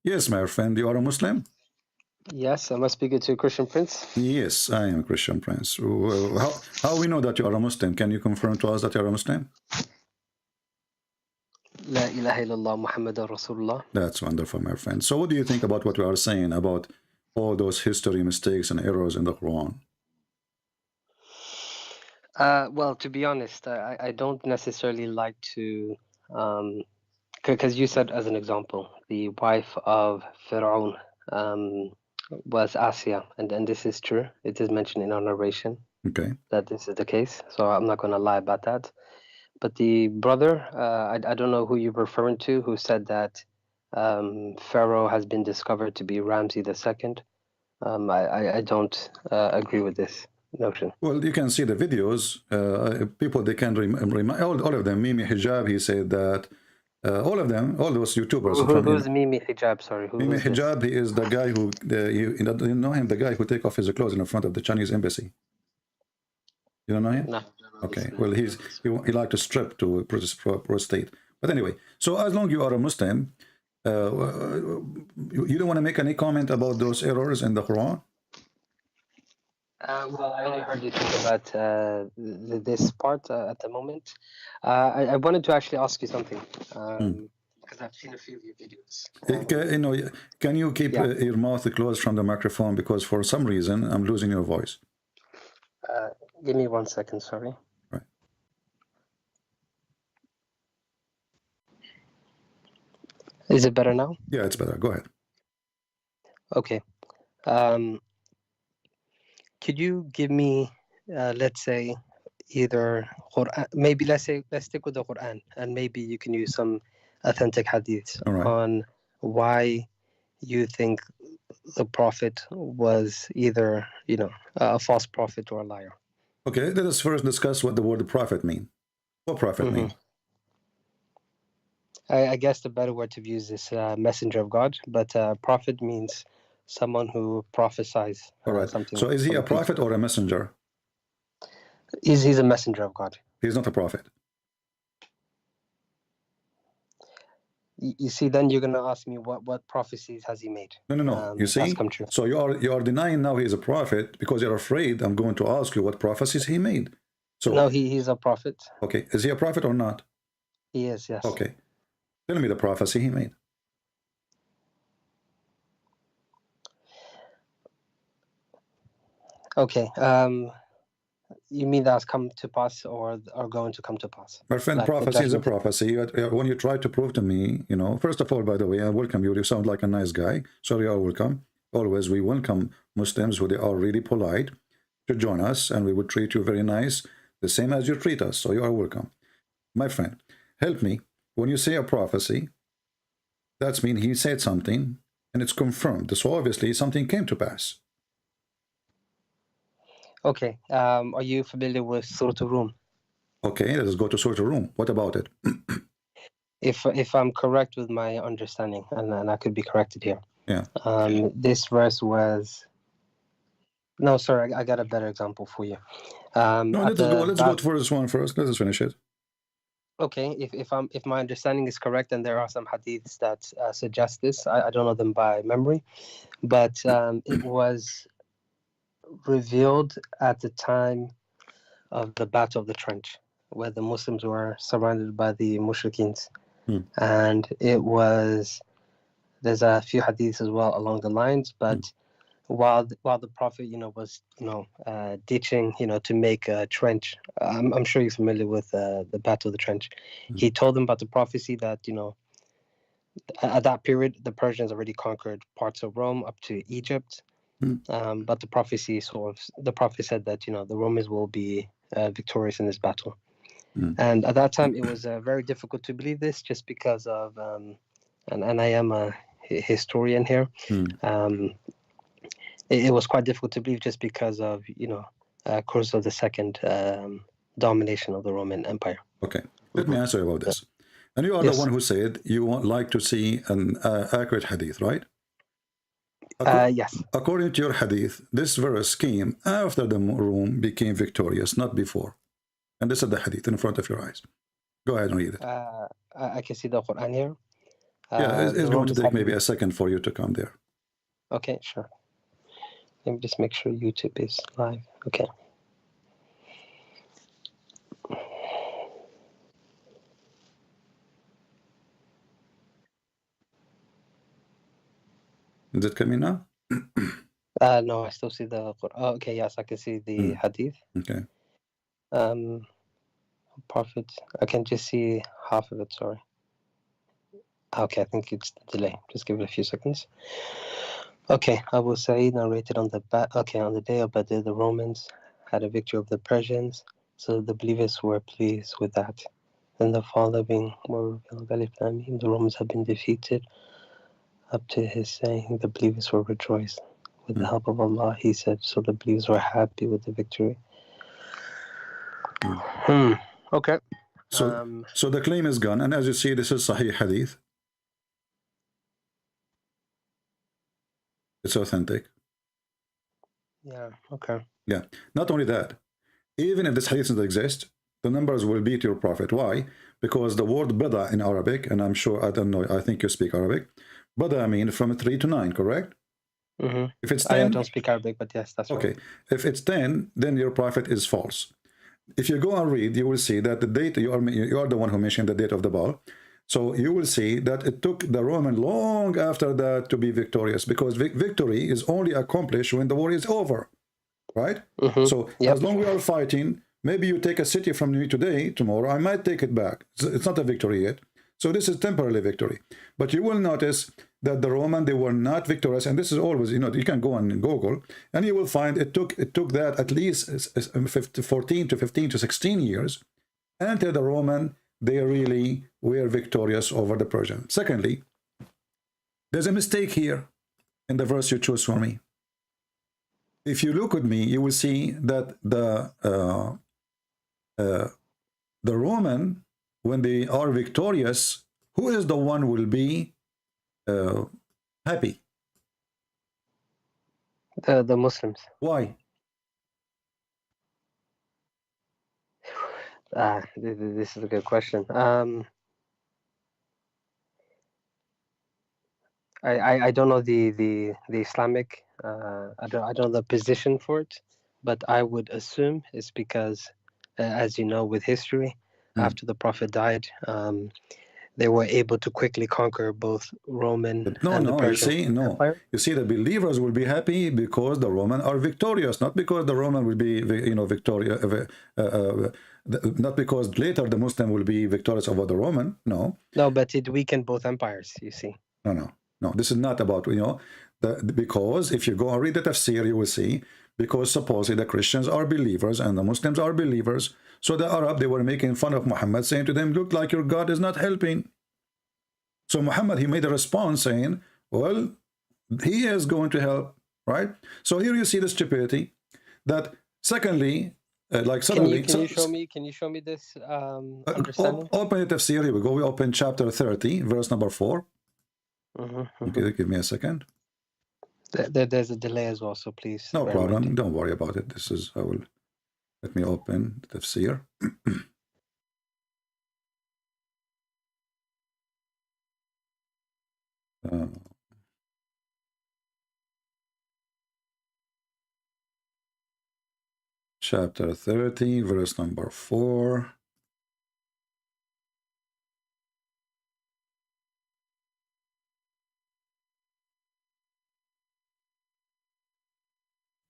Yes, my friend, you are a Muslim? Yes, am I speaking to Christian Prince? Yes, I am a Christian Prince. How we know that you are a Muslim? Can you confirm to us that you are a Muslim? La ilaha illallah Muhammadan Rasulullah. That's wonderful, my friend. So what do you think about what we are saying about all those history mistakes and errors in the Quran? Well, to be honest, I don't necessarily like to, because you said as an example, the wife of Fir'aun was Asiya, and this is true. It is mentioned in our narration Okay. that this is the case, so I'm not going to lie about that. But the brother, I don't know who you're referring to, who said that Pharaoh has been discovered to be Ramses II. I don't agree with this notion. Well, you can see the videos. People, they can remind all of them. Mimi Hijab, he said that all of them, all those YouTubers Who's Mimi Hijab? Sorry, Mimi who's this? Hijab, he is the guy who, you know him, the guy who take off his clothes in front of the Chinese embassy. You don't know him? No. Okay. Well, he like to strip to prostate. But anyway, so as long you are a Muslim, you don't want to make any comment about those errors in the Quran? Well, I only heard you talk about this part at the moment. I wanted to actually ask you something because I've seen a few of your videos. Can you keep your mouth closed from the microphone, because for some reason I'm losing your voice. Give me 1 second, sorry. Right. Is it better now? Yeah, it's better. Go ahead. Okay. Could you give me, let's say, either Quran, maybe let's stick with the Quran, and maybe you can use some authentic hadiths on why you think the prophet was either, a false prophet or a liar. Okay, let us first discuss what the word prophet mean. What prophet mean? I guess the better word to use is messenger of God, but prophet means someone who prophesies something. So is he a prophet or a messenger? He's a messenger of God. He's not a prophet. You see, then you're going to ask me what prophecies has he made? No. You see, come true. So you are denying now he is a prophet because you're afraid I'm going to ask you what prophecies he made. So no, he's a prophet. Okay, is he a prophet or not? He is, yes. Okay, tell me the prophecy he made. Okay, you mean that's come to pass or are going to come to pass? My friend, prophecy is a prophecy. When you try to prove to me, first of all, by the way, I welcome you. You sound like a nice guy. So you are welcome. Always, we welcome Muslims who they are really polite to join us, and we would treat you very nice, the same as you treat us. So you are welcome. My friend, help me. When you say a prophecy, that means he said something, and it's confirmed. So obviously, something came to pass. Okay. Are you familiar with Surah Rum? Okay, let us go to Surah Rum. What about it? If I'm correct with my understanding, and I could be corrected here. Yeah. This verse was. No, sorry, I got a better example for you. No, let's go for this one first. Let us finish it. Okay, if my understanding is correct, and there are some hadiths that suggest this. I don't know them by memory, but it was revealed at the time of the Battle of the Trench, where the Muslims were surrounded by the Mushrikins. And it was, there's a few hadiths as well along the lines, but while the Prophet, was, ditching, to make a trench, I'm sure you're familiar with the Battle of the Trench. He told them about the prophecy that, at that period, the Persians already conquered parts of Rome up to Egypt. But the prophecy the prophet said that, the Romans will be victorious in this battle. And at that time, it was very difficult to believe this, just because of, and I am a historian here. It was quite difficult to believe just because of, Khosrow II domination of the Roman Empire. Okay, let me answer about this. And you are the one who said you would like to see an accurate hadith, right? Yes. According to your hadith, this verse came after the Rome became victorious, not before. And this is the hadith in front of your eyes. Go ahead and read it. I can see the Quran here. Yeah, it's the going to Romans take had maybe a second for you to come there. Okay, sure. Let me just make sure YouTube is live. Okay. Is it coming now? No, I still see the. Oh, okay, yes, I can see the hadith. Okay. Prophet. I can just see half of it. Sorry. Okay, I think it's the delay. Just give it a few seconds. Okay, Abu Sa'id narrated on the on the day of Badr, the Romans had a victory over the Persians, so the believers were pleased with that. Then the following were revealed: Alif Lam Mim, the Romans had been defeated. Up to his saying, the believers were rejoiced. With the help of Allah, he said, so the believers were happy with the victory. Okay. So the claim is gone, and as you see, this is Sahih Hadith. It's authentic. Yeah, okay. Yeah. Not only that, even if this hadith doesn't exist, the numbers will beat your prophet. Why? Because the word bada in Arabic, and I'm sure, I don't know, I think you speak Arabic. Bada mean from 3 to 9, correct? If it's 10, I don't speak Arabic, but yes, that's okay. right. If it's 10, then your prophet is false. If you go and read, you will see that the date, you are the one who mentioned the date of the ball. So you will see that it took the Roman long after that to be victorious, because victory is only accomplished when the war is over, right? So as long as we are fighting, maybe you take a city from me today, tomorrow, I might take it back. It's not a victory yet. So this is temporary victory. But you will notice that the Roman, they were not victorious. And this is always, you know, you can go on Google and you will find it took that at least 14 to 15 to 16 years until the Roman, they really were victorious over the Persian. Secondly, there's a mistake here in the verse you choose for me. If you look at me, you will see that the Roman, when they are victorious, who is the one will be happy? The Muslims. Why? This is a good question. I don't know the Islamic. I don't know the position for it, but I would assume it's because, as you know, with history, after the Prophet died, they were able to quickly conquer both Roman and the Persian Empire. You see, the believers will be happy because the Roman are victorious, not because the Roman will be, you know, victorious, not because later the Muslim will be victorious over the Roman. No, but it weakened both empires, you see. No, this is not about, you know, because if you go and read the tafsir, you will see, because supposedly the Christians are believers and the Muslims are believers. So the Arab, they were making fun of Muhammad, saying to them, look like your God is not helping. So Muhammad, he made a response saying, well, he is going to help, right? So here you see the stupidity. That secondly, like suddenly... Can you show me this understanding? Open the tafsir, here we go. We open chapter 30, verse number 4. Okay, give me a second. There's a delay as well, so please. No problem. Don't worry about it. This is, let me open the tafsir. Chapter 30, verse number 4.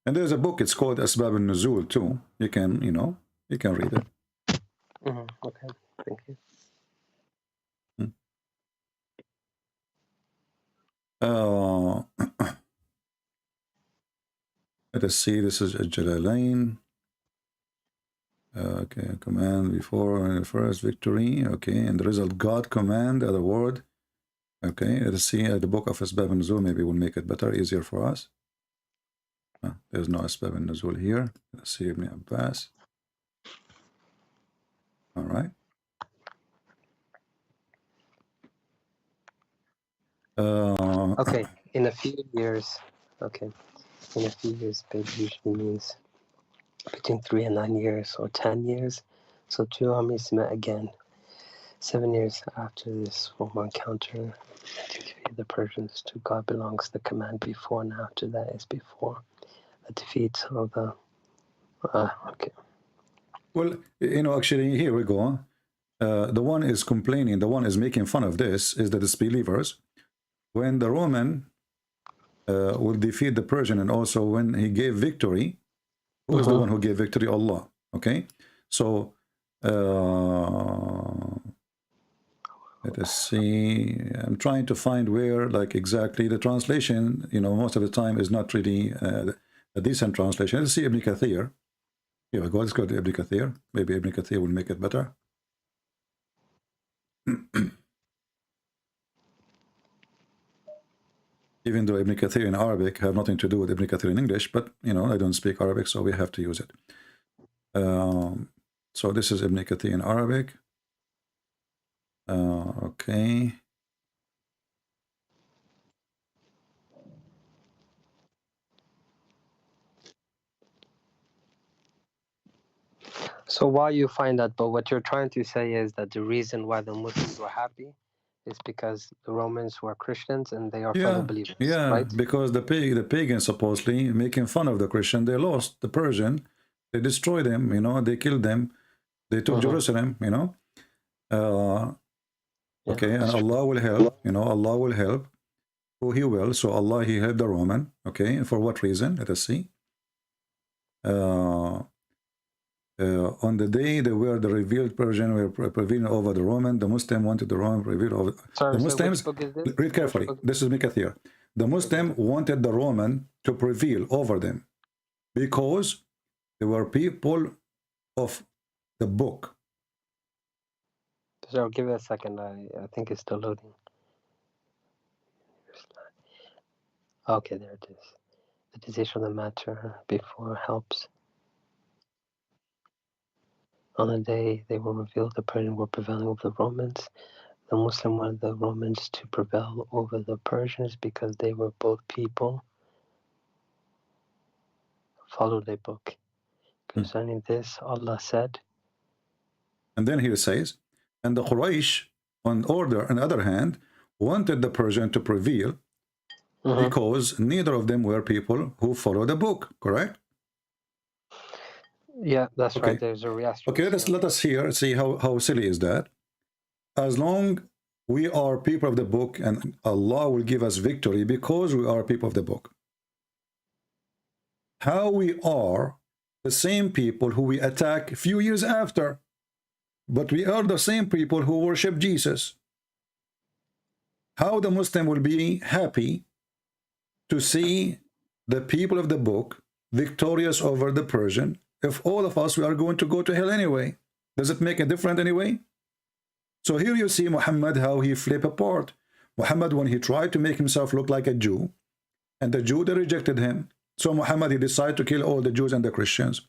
And there's a book, it's called Asbab al-Nuzul too. You can, you know, you can read it. Okay, thank you. Let us see, this is Jalalain. Okay, command before the first victory. Okay, and the result, God command, other word. Okay, let us see the book of Asbab al-Nuzul, maybe will make it better, easier for us. There's no Asbab al-Nuzul here. Let's see Ibn Abbas. All right. Okay, in a few years. Okay, in a few years, babe usually means between 3 and 9 years or 10 years. So two armies met again. 7 years after this formal encounter, to defeat the Persians, to God belongs the command before and after that is before the defeat of the. Okay. Well, you know, actually, here we go. The one is complaining, the one is making fun of this, is the disbelievers. When the Roman will defeat the Persian, and also when he gave victory, who is the one who gave victory? Allah. Okay, so let us see. I'm trying to find where, like, exactly the translation. You know, most of the time is not really a decent translation. Let's see Ibn Kathir. Here we go. Let's go to Ibn Kathir. Maybe Ibn Kathir will make it better. Even though Ibn Kathir in Arabic have nothing to do with Ibn Kathir in English, but you know, I don't speak Arabic, so we have to use it. So this is Ibn Kathir in Arabic. Okay. So while you find that, but what you're trying to say is that the reason why the Muslims were happy is because the Romans were Christians and they are fellow believers, right? Because the pagans supposedly making fun of the Christian, they lost the Persian, they destroyed them, you know, they killed them, they took Jerusalem, you know. Okay, and Allah will help, you know, Allah will help who He will. So Allah, He helped the Roman. Okay, for what reason? Let us see. On the day they were the revealed Persian were prevailing over the Roman, the Muslim wanted the Roman revealed over the Muslims. Read carefully. This is Ibn Kathir. The Muslim wanted the Roman to prevail over them because they were people of the book. So give it a second. I think it's still loading. Okay, there it is. The decision of the matter before helps. On the day they were revealed, the Persians were prevailing over the Romans. The Muslim wanted the Romans to prevail over the Persians because they were both people. Follow the book. Concerning this, Allah said. And then He says, and the Quraysh, on the other hand, wanted the Persian to prevail because neither of them were people who follow the book, correct? Yeah, that's right. There's a reaction. Okay, let us here see how silly is that. As long we are people of the book, and Allah will give us victory because we are people of the book. How we are the same people who we attack a few years after, but we are the same people who worship Jesus. How the Muslim will be happy to see the people of the book victorious over the Persian if all of us we are going to go to hell anyway? Does it make a difference anyway? So here you see Muhammad, how he flip apart. Muhammad, when he tried to make himself look like a Jew, and the Jew, they rejected him. So Muhammad, he decided to kill all the Jews and the Christians.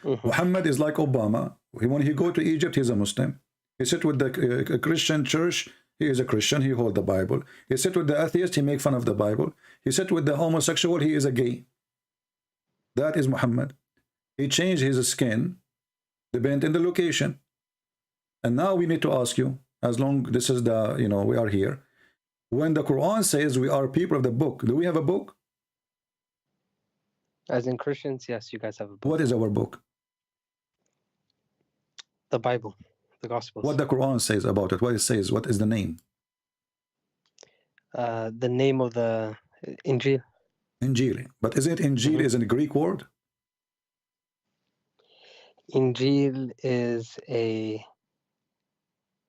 Muhammad is like Obama. When he go to Egypt, he's a Muslim. He sit with the Christian church, he is a Christian, he hold the Bible. He sit with the atheist, he make fun of the Bible. He sit with the homosexual, he is a gay. That is Muhammad. He changed his skin, depending on the location. And now we need to ask you, as long this is the, you know, we are here. When the Quran says we are people of the book, do we have a book? As in Christians, yes, you guys have a book. What is our book? The Bible, the Gospels. What the Quran says about it, what it says, what is the name? The name of the Injil. Injil. But isn't Injil is a Greek word? Injil is a...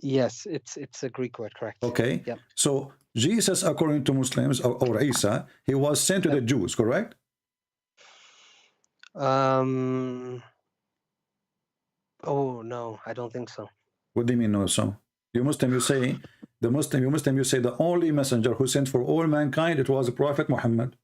Yes, it's a Greek word, correct. Okay. Yep. So Jesus, according to Muslims, or Isa, he was sent to the Jews, correct? Oh no, I don't think so. What do you mean no? So you Muslim, you say the only messenger who sent for all mankind, it was the Prophet Muhammad.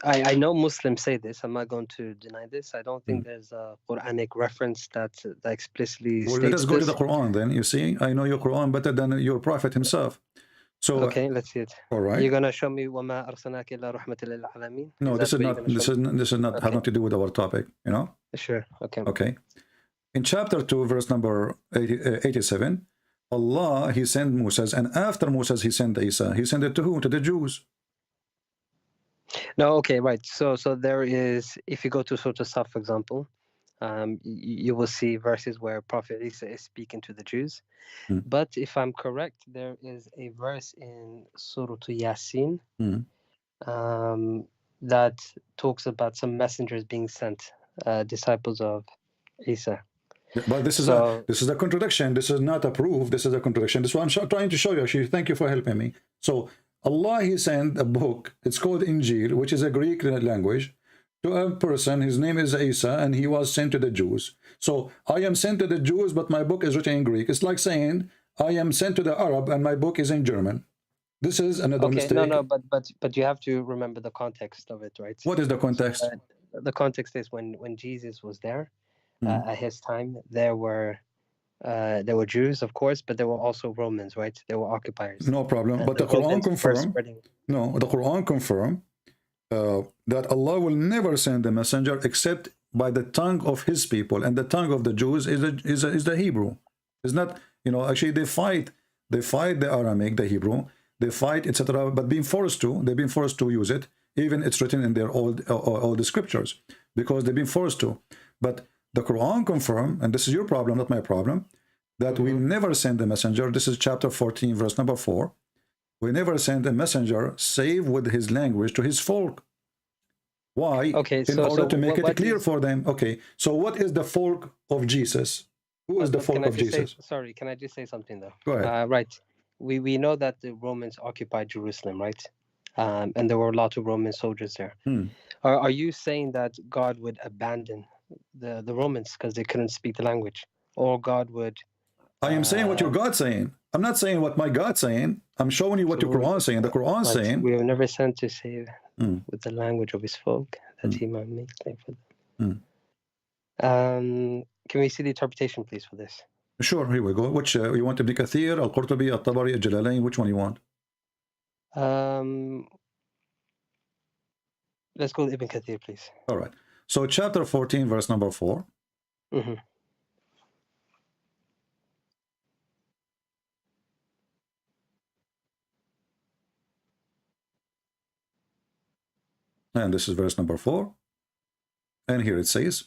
I know Muslims say this. I'm not going to deny this. I don't think there's a Quranic reference that explicitly states let us go this. to the Quran then. You see, I know your Quran better than your Prophet himself. So okay, let's see it. All right. You're gonna show me وَمَا أَرْسَلْنَاكَ إِلَّا رَحْمَةً لِلْعَالَمِينَ. No, this is not have nothing to do with our topic, you know? Sure. Okay. Okay. In chapter 2, verse number 87, Allah, he sent Moses, and after Moses, he sent Isa. He sent it to who? To the Jews. No, okay, right. So there is, if you go to Surah Saf, for example, you will see verses where Prophet Isa is speaking to the Jews. Hmm. But if I'm correct, there is a verse in Surah Yasin that talks about some messengers being sent, disciples of Isa. But this is So a contradiction. This is not a proof. This is a contradiction. This is what I'm trying to show you. Actually, thank you for helping me. So Allah, he sent a book. It's called Injil, which is a Greek language, to a person. His name is Isa, and he was sent to the Jews. So I am sent to the Jews, but my book is written in Greek. It's like saying I am sent to the Arab, and my book is in German. This is another okay, mistake. no, but you have to remember the context of it, right? What is the context? The context is when Jesus was there. At his time, there were Jews, of course, but there were also Romans, right? They were occupiers. No problem. But the Quran confirmed. No, the Quran confirmed that Allah will never send a messenger except by the tongue of His people, and the tongue of the Jews is the Hebrew. It's not, actually they fight the Aramaic, the Hebrew, they fight, etc. But they've been forced to use it. Even it's written in their all the scriptures because they've been forced to. But the Quran confirmed, and this is your problem, not my problem, that we never send a messenger. This is chapter 14, verse number 4. We never send a messenger save with his language to his folk. Why? Okay, in order to make it clear for them. Okay, so what is the folk of Jesus? Who is the folk of Jesus? Sorry, can I just say something though? Go ahead. Right. We know that the Romans occupied Jerusalem, right? And there were a lot of Roman soldiers there. Are you saying that God would abandon the Romans because they couldn't speak the language, or God would? I am saying what your God's saying. I'm not saying what my God's saying. I'm showing you what your Quran's saying. The Quran's saying we were never sent to save with the language of His folk that He might make clear for them. Can we see the interpretation, please, for this? Sure. Here we go. Which you want? Ibn Kathir, Al-Qurtubi, Al-Tabari, Al-Jalalain? Which one you want? Let's go with Ibn Kathir, please. All right. So chapter 14, verse number 4. And this is verse number 4. And here it says,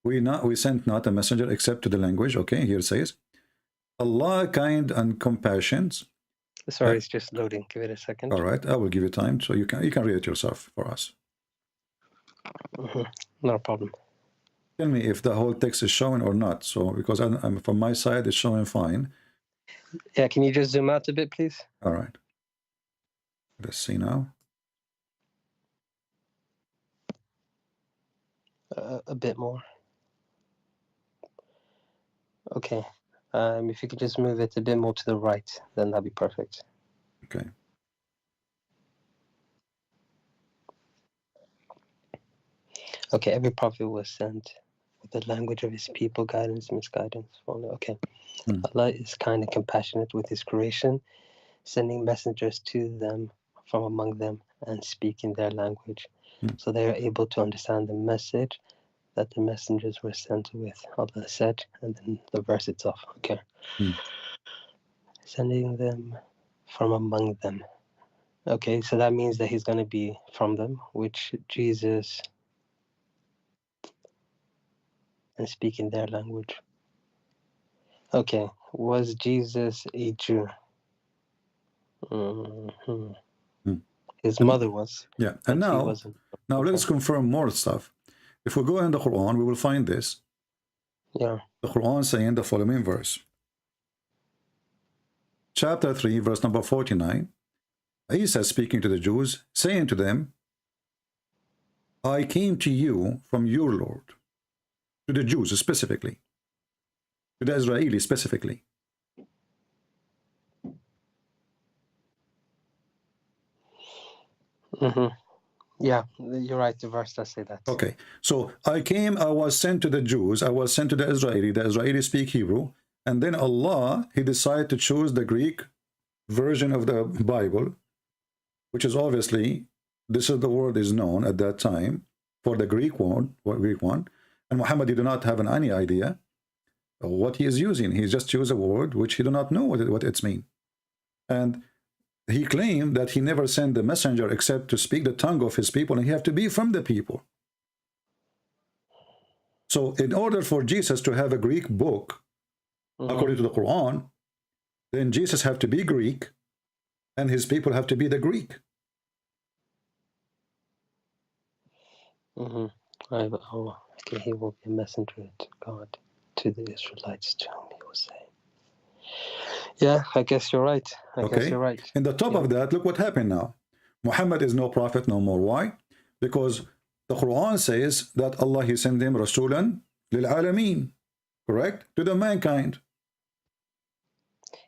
we sent not a messenger except to the language. Okay, here it says, Allah kind and compassionate. Sorry, it's just loading. Give it a second. All right, I will give you time so you can read it yourself for us. Not a problem. Tell me if the whole text is showing or not. So because I'm from my side, it's showing fine. Yeah, can you just zoom out a bit, please? All right. Let's see now. A bit more. Okay. If you could just move it a bit more to the right, then that'd be perfect. Okay. Okay, every prophet was sent with the language of his people, guidance, misguidance. Okay. Allah is kind and compassionate with His creation, sending messengers to them from among them and speaking their language, so they are able to understand the message that the messengers were sent with. Allah said, and then the verse itself. Okay. Sending them from among them. Okay, so that means that He's going to be from them, which Jesus, and speaking their language. Okay, was Jesus a Jew? His mother was. Yeah, and now let us confirm more stuff. If we go in the Quran, we will find this. Yeah. The Quran saying the following verse. Chapter 3, verse number 49. Isa speaking to the Jews, saying to them, I came to you from your Lord. To the Jews specifically. To the Israelis specifically. Yeah, you're right. The verse does say that. Okay, so I was sent to the Jews, I was sent to the Israelis speak Hebrew, and then Allah, He decided to choose the Greek version of the Bible, which is obviously, this is the word is known at that time for the Greek one, and Muhammad, you do not have any idea what he is using. He just used a word which he do not know what it's mean. And he claimed that he never sent the messenger except to speak the tongue of his people, and he have to be from the people. So in order for Jesus to have a Greek book, according to the Quran, then Jesus have to be Greek, and his people have to be the Greek. Okay, he will be a messenger to God, to the Israelites, to whom he was saying. Yeah, I guess you're right. I guess you're right. In the top of that, look what happened now. Muhammad is no prophet no more. Why? Because the Quran says that Allah, he sent him Rasulan lil Alameen, correct? To the mankind.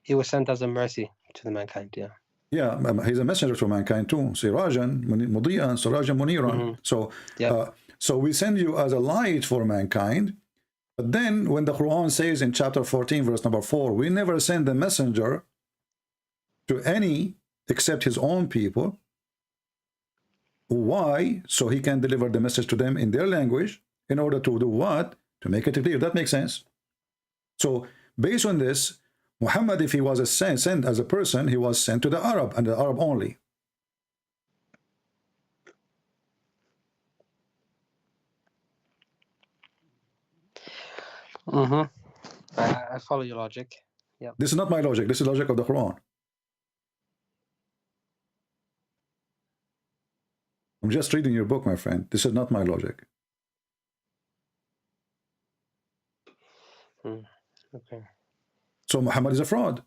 He was sent as a mercy to the mankind, yeah. Yeah, he's a messenger to mankind too. Sirajan Mudiyan, Sirajan Muniran. So, so we send you as a light for mankind. But then when the Quran says in chapter 14, verse number 4, we never send the messenger to any except his own people. Why? So he can deliver the message to them in their language in order to do what? To make it clear. That makes sense. So based on this, Muhammad, if he was sent as a person, he was sent to the Arab and the Arab only. I follow your logic. Yeah. This is not my logic. This is the logic of the Quran. I'm just reading your book, my friend. This is not my logic. Okay. So Muhammad is a fraud.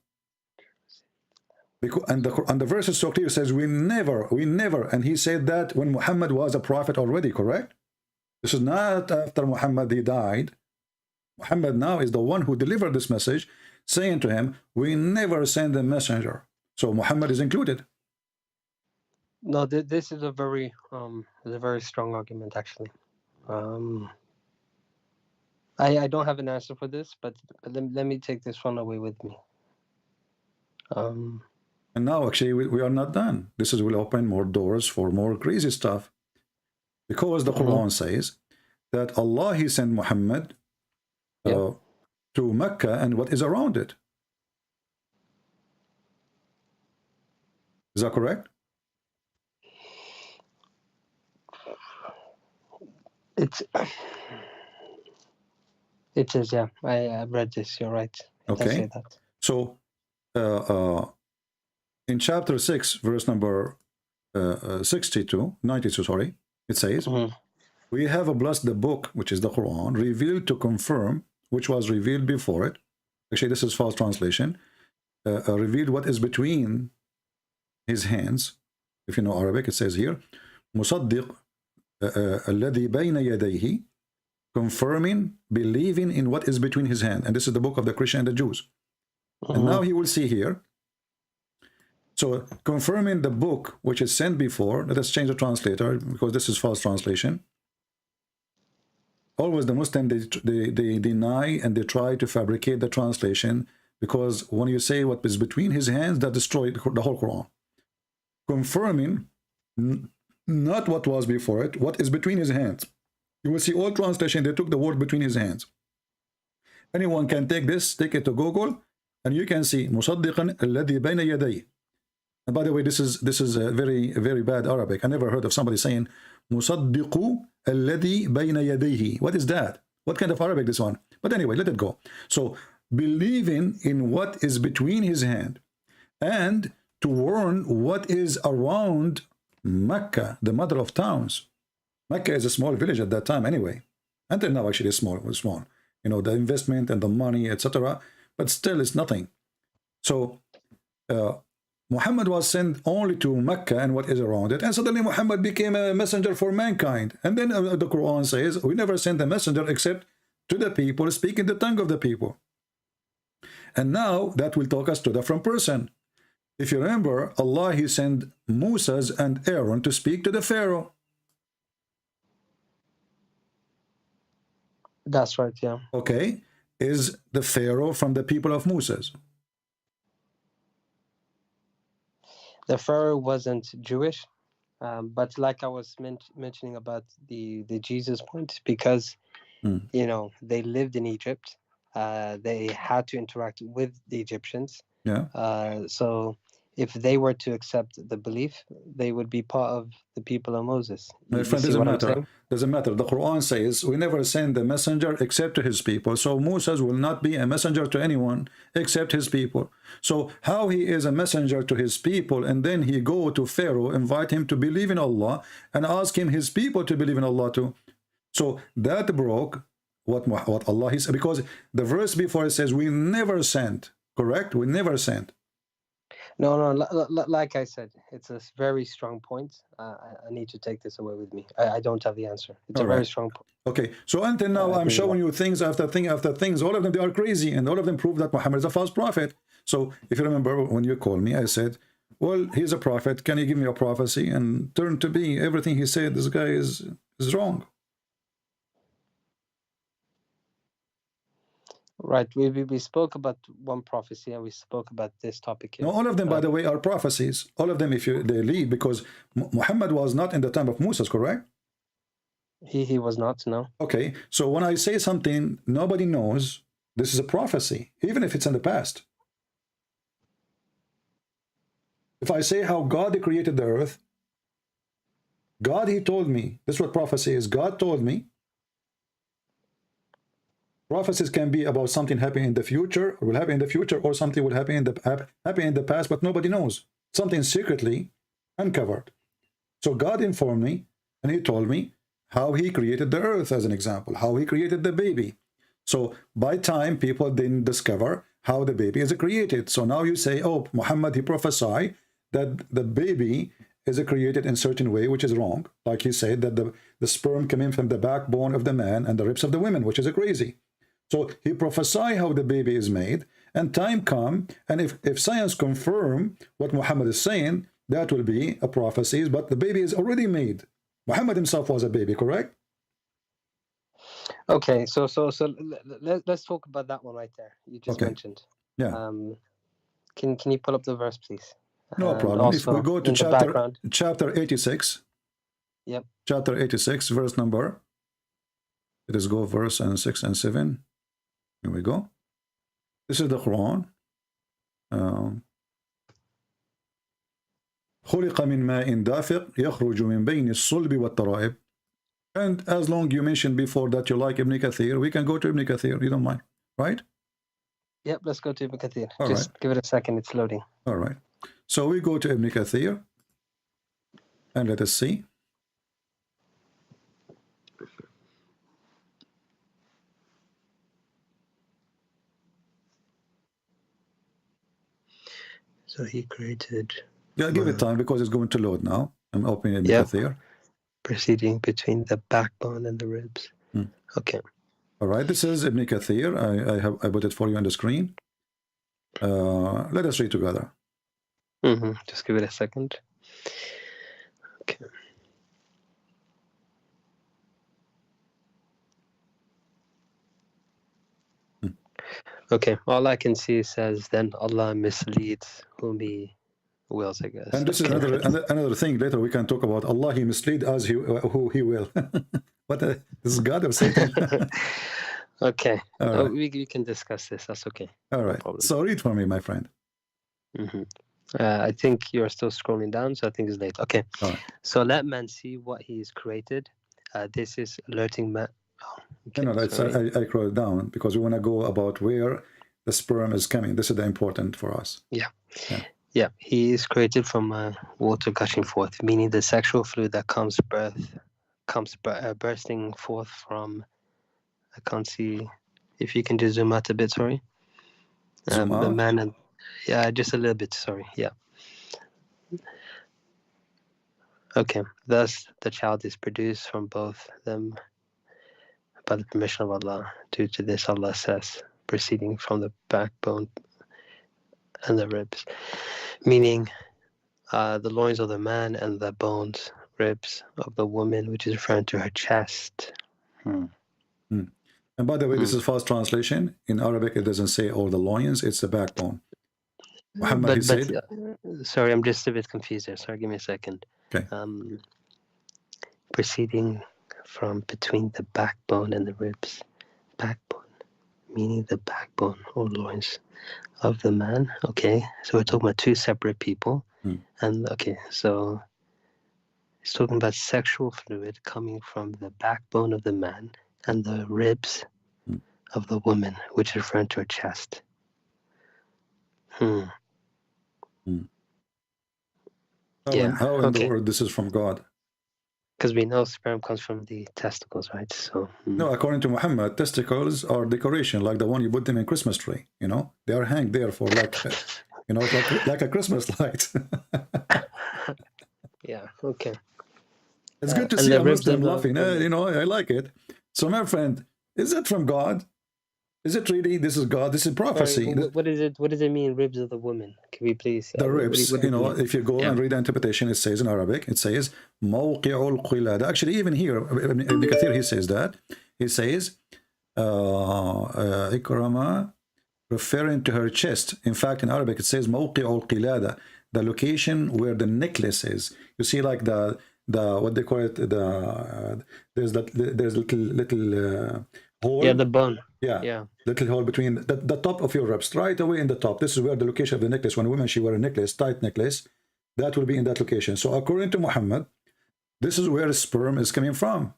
Because, and the verse is so clear, it says, we never, and he said that when Muhammad was a prophet already, correct? This is not after Muhammad, he died. Muhammad now is the one who delivered this message, saying to him, we never send a messenger. So Muhammad is included. No, this is a very strong argument, actually. I don't have an answer for this, but let me take this one away with me. And now, actually, we are not done. This will open more doors for more crazy stuff. Because the Quran says that Allah, he sent Muhammad to Mecca and what is around it. Is that correct? It is, yeah. I read this. You're right. Okay. Say that. So, in chapter 6, verse number 92, sorry, it says, we have blessed the book, which is the Quran, revealed to confirm, which was revealed before it. Actually, this is false translation. Revealed what is between his hands. If you know Arabic, it says here, مصدق الذي بين يديه, confirming, believing in what is between his hand. And this is the book of the Christian and the Jews. And now he will see here. So confirming the book which is sent before, let us change the translator because this is false translation. Always the Muslim, they deny and they try to fabricate the translation, because when you say what is between his hands, that destroyed the whole Quran. Confirming not what was before it, what is between his hands. You will see all translation, they took the word between his hands. Anyone can take this, take it to Google, and you can see مصدقا الذي بين يديه. And by the way, this is a very bad Arabic. I never heard of somebody saying مصدق الذي بين يديه. What is that? What kind of Arabic this one? But anyway, let it go. So believing in what is between his hand, and to warn what is around Mecca, the mother of towns. Mecca is a small village at that time anyway. Until now, actually, it's small. You know, the investment and the money, etc. But still, it's nothing. So Muhammad was sent only to Mecca and what is around it. And suddenly Muhammad became a messenger for mankind. And then the Quran says, we never sent a messenger except to the people, speaking the tongue of the people. And now that will take us to a different person. If you remember, Allah, he sent Moses and Aaron to speak to the Pharaoh. That's right, yeah. Okay. Is the Pharaoh from the people of Moses? The Pharaoh wasn't Jewish. But like I was mentioning about the Jesus point, because Mm. you know they lived in Egypt, they had to interact with the Egyptians. Yeah. So if they were to accept the belief, they would be part of the people of Moses. My You friend, see doesn't what I'm matter. saying? Doesn't matter. The Quran says we never send the messenger except to his people. So Moses will not be a messenger to anyone except his people. So how he is a messenger to his people, and then he go to Pharaoh, invite him to believe in Allah, and ask him his people to believe in Allah too. So that broke what Allah is, because the verse before it says we never sent. Correct? We never sent. No, like I said, it's a very strong point. I need to take this away with me. I don't have the answer. It's All a very right. strong point. Okay, so until now, I'm showing you things after thing after things. All of them, they are crazy, and all of them prove that Muhammad is a false prophet. So if you remember when you called me, I said, well, he's a prophet. Can you give me a prophecy? And turned to be everything he said, this guy is wrong. Right. We spoke about one prophecy, and we spoke about this topic here. Now, all of them, by the way, are prophecies. All of them, if you they lead, because Muhammad was not in the time of Moses, correct? He was not, no. Okay, so when I say something nobody knows, this is a prophecy, even if it's in the past. If I say how God created the earth, God, he told me, this is what prophecy is. God told me. Prophecies can be about something happening in the future, or will happen in the future, or something will happen in the past, but nobody knows. Something secretly uncovered. So God informed me, and he told me how he created the earth, as an example, how he created the baby. So by time, people didn't discover how the baby is created. So now you say, oh, Muhammad, he prophesied that the baby is created in a certain way, which is wrong. Like he said that the sperm came in from the backbone of the man and the ribs of the women, which is crazy. So he prophesied how the baby is made, and time come, and if science confirm what Muhammad is saying, that will be a prophecy, but the baby is already made. Muhammad himself was a baby, correct? Okay, so let's talk about that one right there. You just mentioned. Yeah. Can you pull up the verse, please? No problem. If we go to chapter 86. Yep. Chapter 86, verse number. Let us go verse 6 and 7. Here we go. This is the Quran. خلق من ماء دافق يخرج من بين الصلب والترائب. And as long you mentioned before that you like Ibn Kathir, we can go to Ibn Kathir. You don't mind, right? Yep, let's go to Ibn Kathir. All Just right. give it a second. It's loading. All right. So we go to Ibn Kathir, and let us see. So he created. Yeah, give it time because it's going to load now. I'm opening Ibn Kathir. Proceeding between the backbone and the ribs. Okay. All right. This is Ibn Kathir. I put it for you on the screen. Let us read together. Just give it a second. Okay. Okay. All I can see says, then Allah misleads whom He wills, I guess. And this is another thing. Later we can talk about Allah. He mislead us who He will. But this is God or Satan? Okay. Right. We can discuss this. That's okay. All right. No, so read for me, my friend. I think you're still scrolling down, so I think it's late. Okay. All right. So let man see what he has created. This is alerting man. Oh, okay, no, I scrolled down because we want to go about where the sperm is coming. This is the important for us. Yeah. He is created from water gushing forth, meaning the sexual fluid that comes bursting forth from. I can't see if you can just zoom out a bit. Sorry. Zoom out. The man and just a little bit. Sorry. Yeah. Okay. Thus, the child is produced from both them by the permission of Allah. Due to this, Allah says, proceeding from the backbone and the ribs, meaning the loins of the man and the bones, ribs of the woman, which is referring to her chest. And by the way, this is fast translation. In Arabic, it doesn't say all the loins, it's the backbone. Muhammad, he said. Sorry, I'm just a bit confused there. Sorry, give me a second. Okay. Proceeding from between the backbone and the ribs. Backbone, meaning the backbone or loins of the man. Okay, so we're talking about two separate people. And okay, so it's talking about sexual fluid coming from the backbone of the man and the ribs of the woman, which is referring to her chest. How in the world this is from God? Because we know sperm comes from the testicles, right? So no, according to Muhammad, testicles are decoration, like the one you put them in Christmas tree. You know, they are hanged there for like, you know, like a Christmas light. Yeah. Okay. It's good to see a Muslim laughing. You know, I like it. So, my friend, is it from God? Is it really? This is God. This is prophecy. Sorry, what is it? What does it mean? Ribs of the woman? Can we please? The ribs. What you know, if you go and read the interpretation, it says in Arabic, it says موقع القلادة. Actually, even here, Ibn Kathir, he says that. He says Ikrama, referring to her chest. In fact, in Arabic, it says موقع القلادة, the location where the necklace is. You see, like the what they call it, there's little hole. Yeah, the bone. Yeah. Little hole between the top of your ribs, right away in the top. This is where the location of the necklace. When women, she wear a necklace, tight necklace, that will be in that location. So according to Muhammad, this is where sperm is coming from.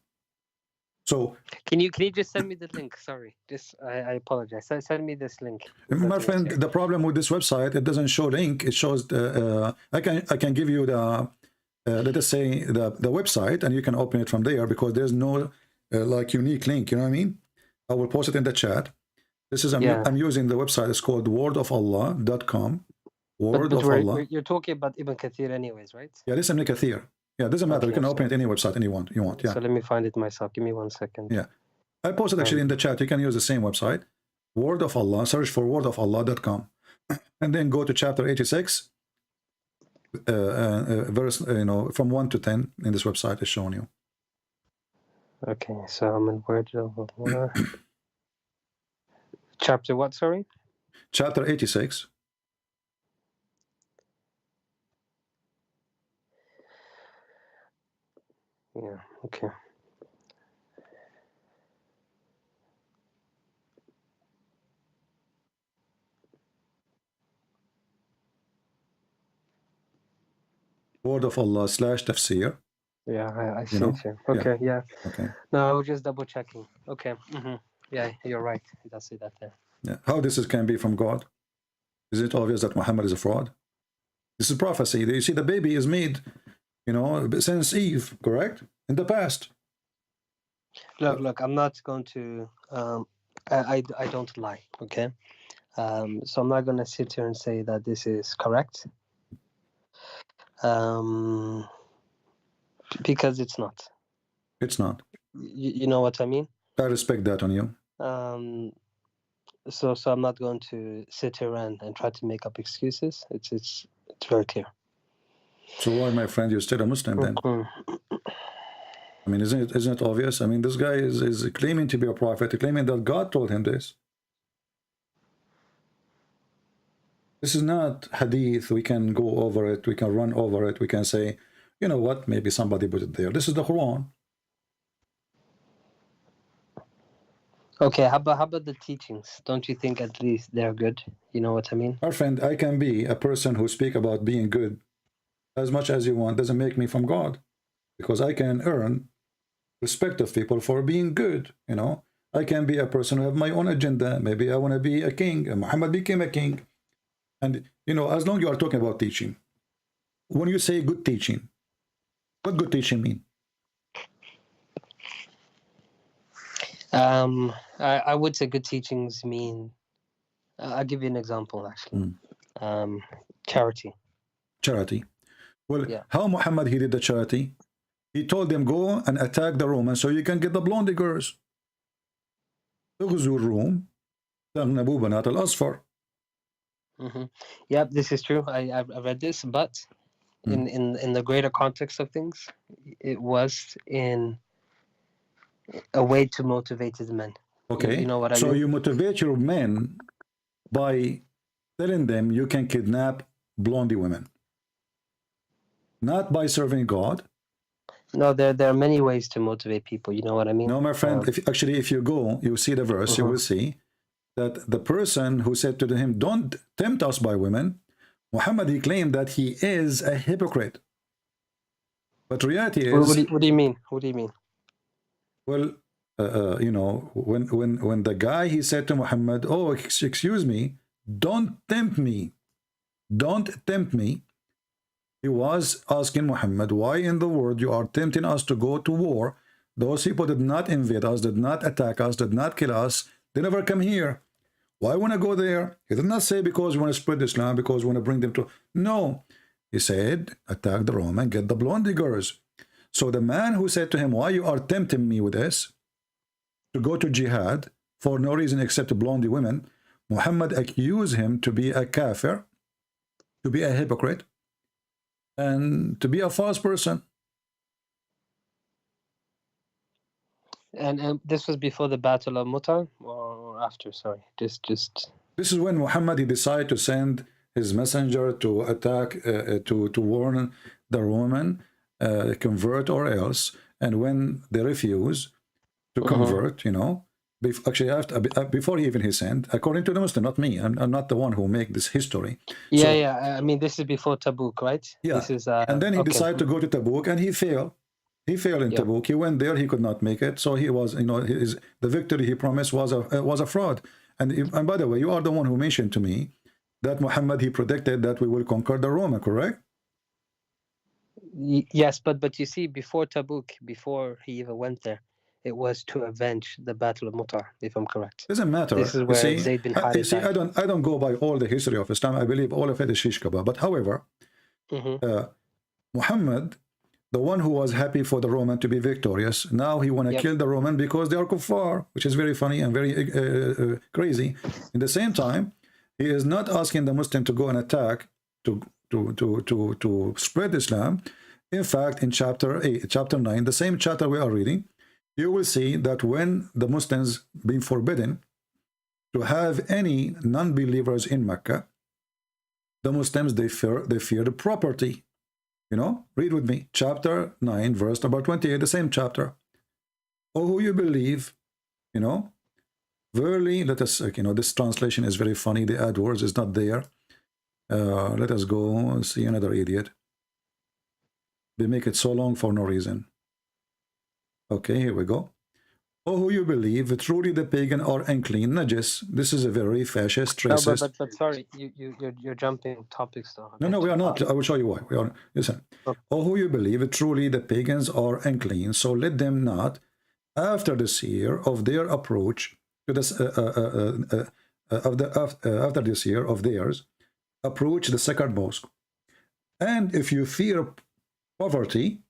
So can you just send me the link? Sorry, just I apologize. Send me this link. My friend, the problem with this website, it doesn't show link. It shows I can give you the let us say the website, and you can open it from there, because there's no like unique link. You know what I mean? I will post it in the chat. This is I'm using the website. It's called wordofallah.com. Word of Allah. You're talking about Ibn Kathir anyways, right? Yeah, this is Ibn Kathir. Yeah, doesn't matter. You can open it any website you want. Yeah. So let me find it myself. Give me 1 second. Yeah. I posted actually in the chat. You can use the same website. Word of Allah. Search for wordofallah.com. And then go to chapter 86. Verse, you know, from 1 to 10 in this website is showing you. Okay, so I'm in Word of Allah. Chapter what, sorry? Chapter 86. Yeah, okay. Word of Allah / tafsir. Yeah, I see it here. Okay, yeah. Okay. No, I was just double checking. Okay. Yeah, you're right. It does say that there. Yeah. How this can be from God? Is it obvious that Muhammad is a fraud? This is prophecy. You see, the baby is made, you know, since Eve, correct? In the past. Look, I'm not going to I don't lie, okay? So I'm not gonna sit here and say that this is correct. Because it's not. It's not. You know what I mean? I respect that on you. So I'm not going to sit here and try to make up excuses. It's very clear. So why, my friend, you're still a Muslim then? I mean, isn't it obvious? I mean, this guy is claiming to be a prophet, claiming that God told him this. This is not hadith. We can go over it. We can run over it. We can say, you know what, maybe somebody put it there. This is the Quran. Okay, how about the teachings? Don't you think at least they're good? You know what I mean? Our friend, I can be a person who speak about being good as much as you want. Doesn't make me from God, because I can earn respect of people for being good. You know, I can be a person who have my own agenda. Maybe I want to be a king. Muhammad became a king. And, you know, as long as you are talking about teaching, when you say good teaching, what good teaching mean? I would say good teachings mean, I'll give you an example, actually. Charity. Charity. Well, how Muhammad, he did the charity? He told them, go and attack the Romans so you can get the blonde girls. اغزوا الروم تغنبوا بنات الأصفر. Yeah, this is true. I read this, but in the greater context of things, it was in a way to motivate his men. Okay. You know what I mean? So you motivate your men by telling them you can kidnap blondie women. Not by serving God. No, there are many ways to motivate people. You know what I mean? No, my friend, if you go, you see the verse, you will see that the person who said to him, don't tempt us by women, Muhammad, he claimed that he is a hypocrite. But reality is... What do you mean? What do you mean? Well, you know, when the guy, he said to Muhammad, oh, excuse me, don't tempt me. Don't tempt me. He was asking Muhammad, why in the world you are tempting us to go to war? Those people did not invade us, did not attack us, did not kill us. They never come here. Why want to go there? He did not say because we want to spread Islam, because we want to bring them to... No. He said, attack the Roman, get the blondie girls. So the man who said to him, why you are tempting me with this, to go to jihad, for no reason except blondie women, Muhammad accused him to be a kafir, to be a hypocrite, and to be a false person. And this was before the Battle of Mu'tah, or after? Sorry, just. This is when Muhammad, he decided to send his messenger to attack, to warn the Roman, convert or else. And when they refuse to convert, you know, actually after, before he sent, according to the Muslim, not me, I'm not the one who make this history. Yeah, so, yeah. I mean, this is before Tabuk, right? Yeah. This is, and then he decided to go to Tabuk, and he failed. He failed in Tabuk. He went there. He could not make it. So he was, you know, the victory he promised was a fraud. And by the way, you are the one who mentioned to me that Muhammad, he predicted that we will conquer the Roman, correct? Yes, but you see, before Tabuk, before he even went there, it was to avenge the Battle of Mu'tah, if I'm correct. Doesn't matter. This is where Zayd bin Harith. You see, I don't go by all the history of Islam. I believe all of it is shish kebab. But however, Muhammad, the one who was happy for the Roman to be victorious, now he want to kill the Roman because they are kuffar, which is very funny and very crazy. In the same time, he is not asking the Muslim to go and attack to spread Islam. In fact, in chapter 9, the same chapter we are reading, you will see that when the Muslims being forbidden to have any non-believers in Mecca, the Muslims, they fear the property. You know, read with me, chapter 9, verse number 28, the same chapter. Oh, who you believe, you know, verily, let us, you know, this translation is very funny. The AdWords is not there. Let us go see another idiot. They make it so long for no reason. Okay, here we go. Oh, who you believe, truly the pagan are unclean, najis. This is a very fascist, racist. No, but sorry, you're jumping topics though. No, we are not. I will show you why. We are. Listen. Okay. Oh, who you believe, truly the pagans are unclean, so let them not, after this year of their approach to this, after this year of theirs, approach the sacred mosque. And if you fear poverty,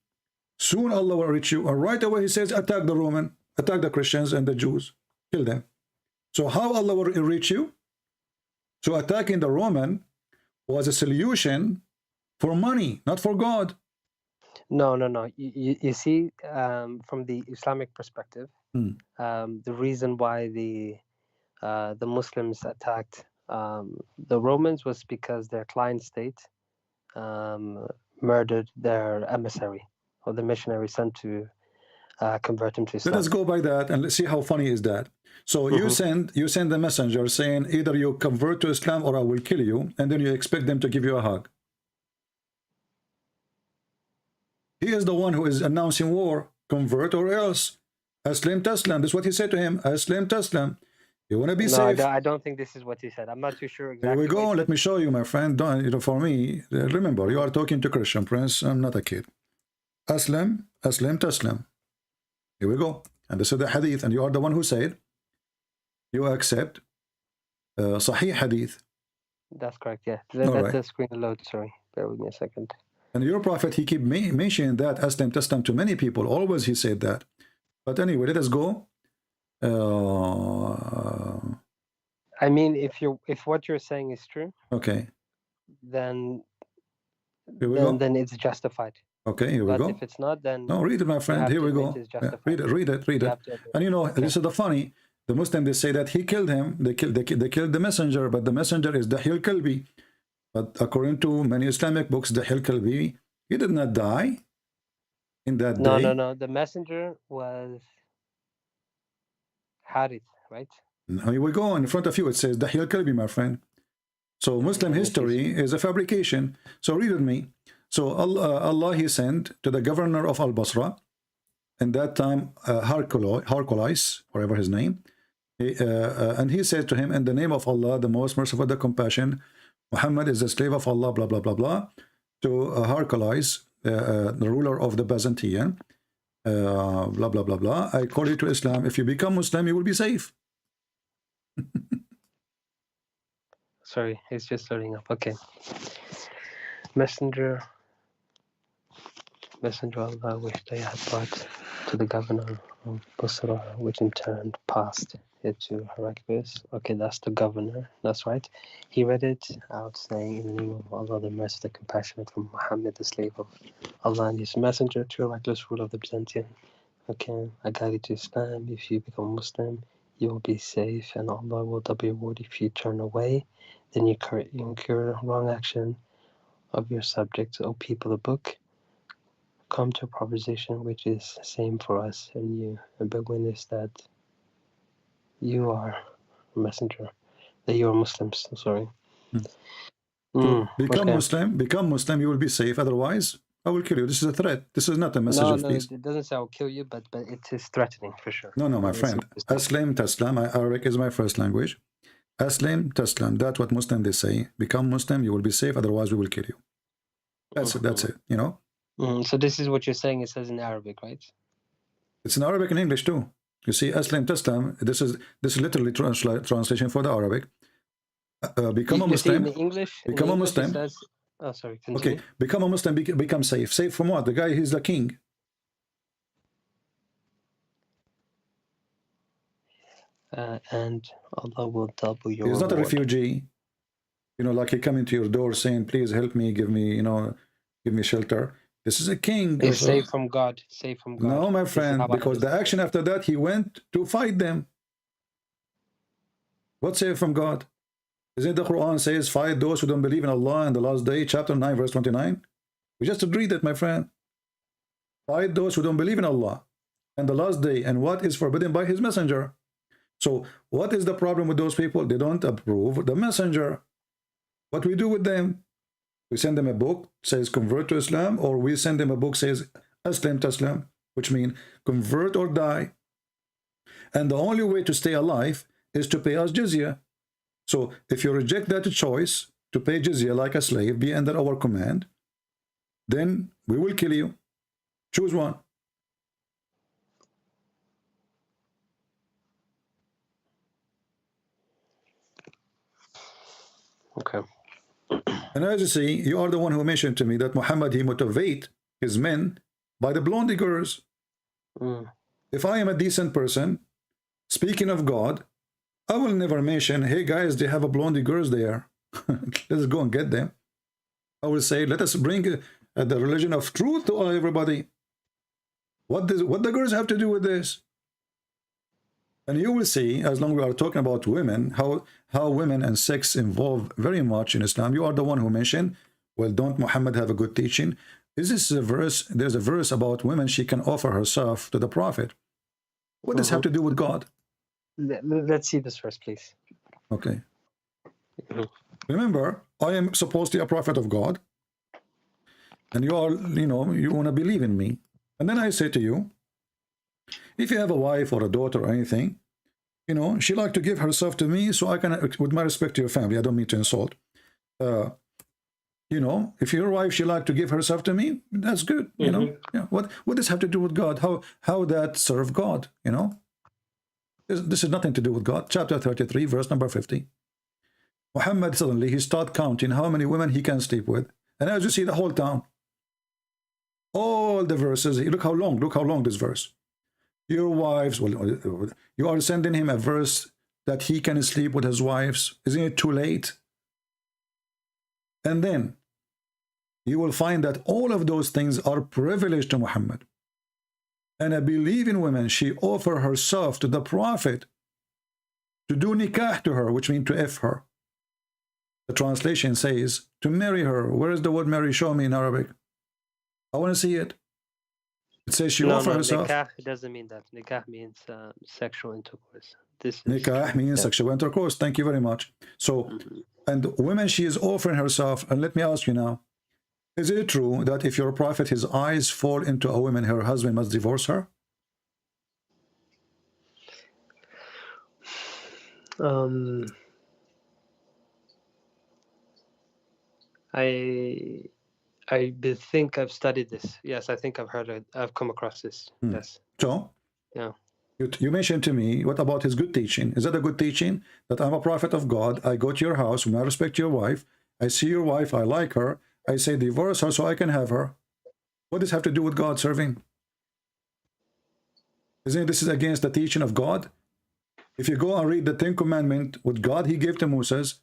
soon Allah will reach you. And right away he says, attack the Roman, attack the Christians and the Jews, kill them. So how Allah will reach you? So attacking the Roman was a solution for money, not for God. No. You see, from the Islamic perspective, the reason why the Muslims attacked the Romans was because their client state murdered their emissary, or the missionary sent to convert him to Islam. Let us go by that and let's see how funny is that. So you send the messenger saying either you convert to Islam or I will kill you, and then you expect them to give you a hug. He is the one who is announcing war. Convert or else. Aslim taslam. That's what he said to him. Aslim taslam. You want to be safe? No, I don't think this is what he said. I'm not too sure exactly. Here we go. Let me show you, my friend. Don't, you know, for me, remember, you are talking to Christian Prince. I'm not a kid. Aslam taslam. Here we go. And this is the hadith. And you are the one who said you accept Sahih hadith. That's correct, yeah. Let the screen load, sorry. Bear with me a second. And your prophet, he keep mentioning that Aslam taslam to many people. Always he said that. But anyway, let us go. I mean, if what you're saying is true, okay, then it's justified. Okay, here we go. But if it's not, then no, read it, my friend. Here we go. Yeah, read it. And you know, this is the funny. The Muslim, they say that he killed him. They killed the messenger, but the messenger is Dahya al-Kalbi. But according to many Islamic books, Dahya al-Kalbi, he did not die in that No, day. no. The messenger was Harith, right? Now here we go in front of you. It says Dahya al-Kalbi, my friend. So Muslim history is a fabrication. So read with me. So Allah he sent to the governor of Al-Basra, in that time Hercules, whatever his name, and he said to him, in the name of Allah, the most merciful, the compassion, Muhammad is a slave of Allah, blah, blah, blah, blah, to Hercules, the ruler of the Byzantine, blah, blah, blah, blah. I call you to Islam. If you become Muslim, you will be safe. Sorry, it's just starting up. Okay. Messenger of Allah, which they had brought to the governor of Basra, which in turn passed it to Heraclius. Okay, that's the governor. That's right. He read it out, saying, in the name of Allah, the merciful, the compassionate, from Muhammad, the slave of Allah and his messenger, to Heraclius, ruler of the Byzantine. Okay, I guide you to Islam. If you become Muslim, you will be safe, and Allah will double your reward. If you turn away, then you incur wrong action of your subjects, O people of the book. Come to a proposition which is the same for us and you, and bear witness that you are a messenger, that you are Muslims. Sorry. So become Okay. Muslim, you will be safe. Otherwise, I will kill you. This is a threat. This is not a message No, of peace. it doesn't say I'll kill you, but it is threatening for sure. No, my friend. Aslam Taslam. Arabic is my first language. Aslam Taslam. That's what Muslim they say. Become Muslim, you will be safe. Otherwise, we will kill you. That's it. That's it. You know. So this is what you're saying. It says in Arabic, right? It's in Arabic and English too. You see, Aslam Taslam. This is literally translation for the Arabic. Become a Muslim. In English, become a Muslim. It says, oh, sorry. Continue. Okay, become a Muslim. Become safe. Safe from what? The guy, he's the king. And Allah will double your He's not a reward. refugee. You know, like he coming to your door saying, "Please help me, give me, give me shelter." This is a king. He's safe from God. Safe from God. No, my friend, because the action after that, he went to fight them. What's safe from God? Isn't the Quran says, fight those who don't believe in Allah in the last day, chapter 9, verse 29? We just read that, my friend. Fight those who don't believe in Allah and the last day, and what is forbidden by his messenger. So what is the problem with those people? They don't approve the messenger. What we do with them? We send them a book, says convert to Islam, or we send them a book, says Aslam Taslam, which means convert or die. And the only way to stay alive is to pay us jizya. So if you reject that choice to pay jizya like a slave, be under our command, then we will kill you. Choose one. Okay. And as you see, you are the one who mentioned to me that Muhammad, he motivate his men by the blonde girls. If I am a decent person, speaking of God, I will never mention, hey guys, they have a blondie girls there. Let's go and get them. I will say, let us bring the religion of truth to everybody. What the girls have to do with this? And you will see, as long as we are talking about women, how women and sex involve very much in Islam. You are the one who mentioned, well, don't Muhammad have a good teaching? Is this a verse? There's a verse about women, she can offer herself to the Prophet. What does this have to do with God? Let's see this verse, please. Okay. Remember, I am supposed to be a prophet of God. And you are, you want to believe in me. And then I say to you, if you have a wife or a daughter or anything, she like to give herself to me so I can, with my respect to your family, I don't mean to insult. If your wife, she like to give herself to me, that's good. Yeah. What does this have to do with God? How that serve God? This has nothing to do with God. Chapter 33, verse number 50. Muhammad suddenly he start counting how many women he can sleep with, and as you see, the whole town, all the verses. Look how long this verse. Your wives, well, you are sending him a verse that he can sleep with his wives. Isn't it too late? And then you will find that all of those things are privileged to Muhammad. And a believing woman, she offer herself to the Prophet. to do nikah to her, which means to F her. The translation says to marry her. Where is the word marry? Show me in Arabic. I want to see it. It says she offered herself. Nikah doesn't mean that. Nikah means sexual intercourse. This is nikah means sexual intercourse. Thank you very much. So, and women, she is offering herself. And let me ask you now, is it true that if your prophet, his eyes fall into a woman, her husband must divorce her? I think I've studied this. Yes, I think I've heard it. I've come across this. Yes. So, yeah. You mentioned to me, what about his good teaching? Is that a good teaching? That I'm a prophet of God, I go to your house, when I respect your wife, I see your wife, I like her, I say divorce her so I can have her. What does this have to do with God serving? Isn't this is against the teaching of God? If you go and read the Ten Commandments, what God he gave to Moses,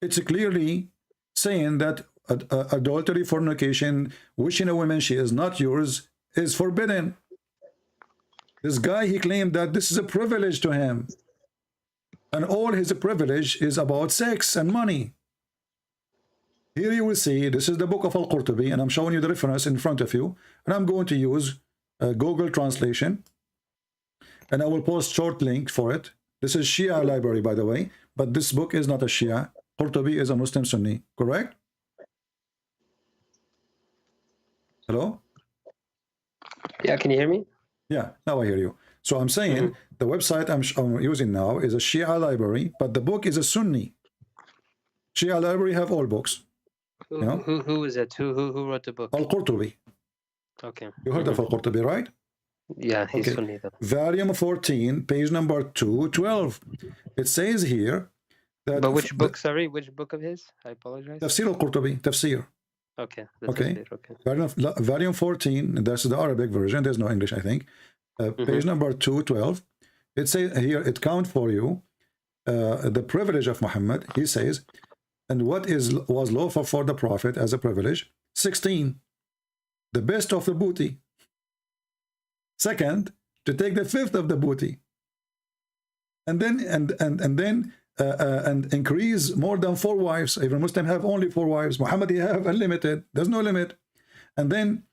it's clearly saying that adultery, fornication, wishing a woman she is not yours, is forbidden. This guy, he claimed that this is a privilege to him. And all his privilege is about sex and money. Here you will see, this is the book of Al-Qurtubi, and I'm showing you the reference in front of you. And I'm going to use Google translation. And I will post short link for it. This is Shia library, by the way. But this book is not a Shia. Qurtubi is a Muslim Sunni, correct? Hello? Yeah, can you hear me? Yeah, now I hear you. So I'm saying the website I'm using now is a Shia library, but the book is a Sunni. Shia library have all books. Who is it? Who wrote the book? Al-Qurtubi. Okay. You heard of Al-Qurtubi, right? Yeah, he's okay. Sunni though. Volume 14, page number 212. It says here that... But which book, sorry? Which book of his? I apologize. Tafsir Al-Qurtubi, Tafsir. Okay. Okay. Okay. Volume 14, that's the Arabic version. There's no English, I think. Page number 212. It says here, it counts for you the privilege of Muhammad. He says, and what was lawful for the Prophet as a privilege? 16. The best of the booty. Second, to take the fifth of the booty. And then and increase more than 4 wives. Even Muslim have only 4 wives. Muhammad, he have unlimited. There's no limit. And then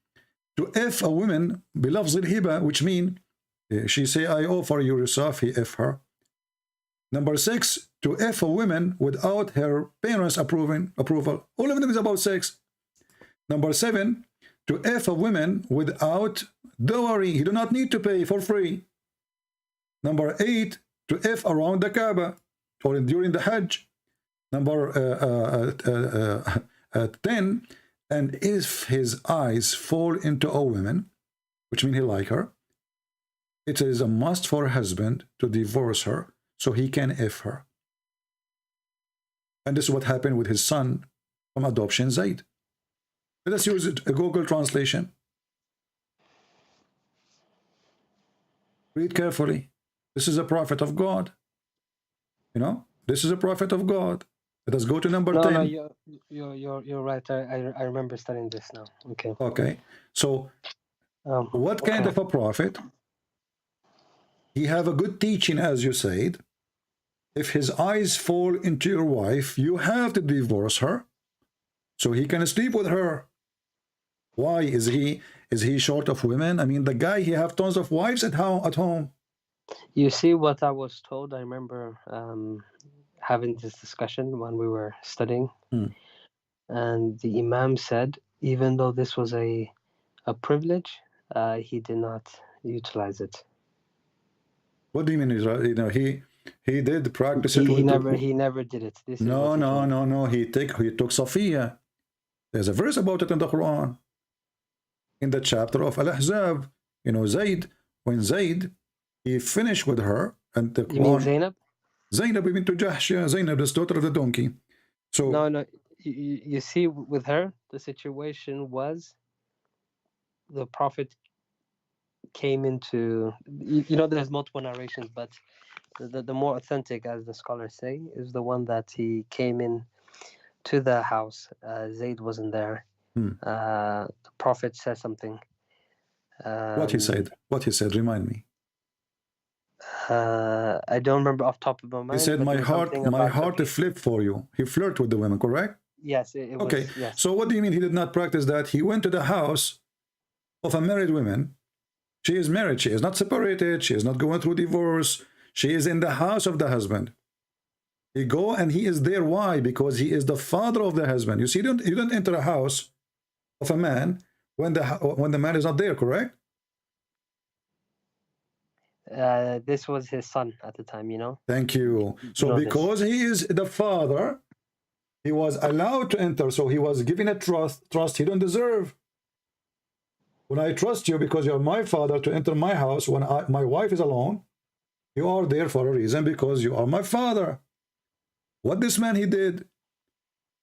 to F a woman bilafz al-hiba, which mean she say, I offer you yourself, he F her. Number 6, to F a woman without her parents approval. All of them is about sex. Number 7, to F a woman without dowry. He do not need to pay for free. Number 8, to F around the Kaaba or during the Hajj. Number 10, and if his eyes fall into a woman, which means he like her, it is a must for a husband to divorce her so he can F her. And this is what happened with his son from adoption, Zayd. Let us use a Google translation. Read carefully. This is a prophet of God. You know, this is a prophet of God. Let us go to number 10. No, you're right. I remember studying this now. Okay. Okay. So, what kind of a prophet? He have a good teaching, as you said. If his eyes fall into your wife, you have to divorce her, so he can sleep with her. Why is he short of women? I mean, the guy, he have tons of wives at home. You see what I was told. I remember having this discussion when we were studying, and the Imam said, even though this was a privilege, he did not utilize it. What do you mean? You know, he did practice it. He never did it. This No. He took Safiya. There's a verse about it in the Quran. In the chapter of Al-Ahzab, you know, Zayd, when Zayd, he finished with her, and the Quran. You mean Zainab? Zainab bint Jahsh, Zainab, this daughter of the donkey. So no. You see, with her, the situation was the Prophet came into. You know, there's multiple narrations, but the more authentic, as the scholars say, is the one that he came in to the house. Zayd wasn't there. The Prophet said something. What he said? Remind me. I don't remember off top of my mind. He said, but my there was heart, something my about heart flipped for you. He flirted with the women, correct? Yes, it Okay, was. Yes. so what do you mean he did not practice that? He went to the house of a married woman. She is married. She is not separated. She is not going through divorce. She is in the house of the husband. He go and he is there. Why? Because he is the father of the husband. You see, you don't enter a house of a man when the man is not there, correct? This was his son at the time, you know. Thank you. So know because he is the father, he was allowed to enter. So he was given a trust he don't deserve. When I trust you because you're my father to enter my house when my wife is alone, you are there for a reason because you are my father. What this man he did,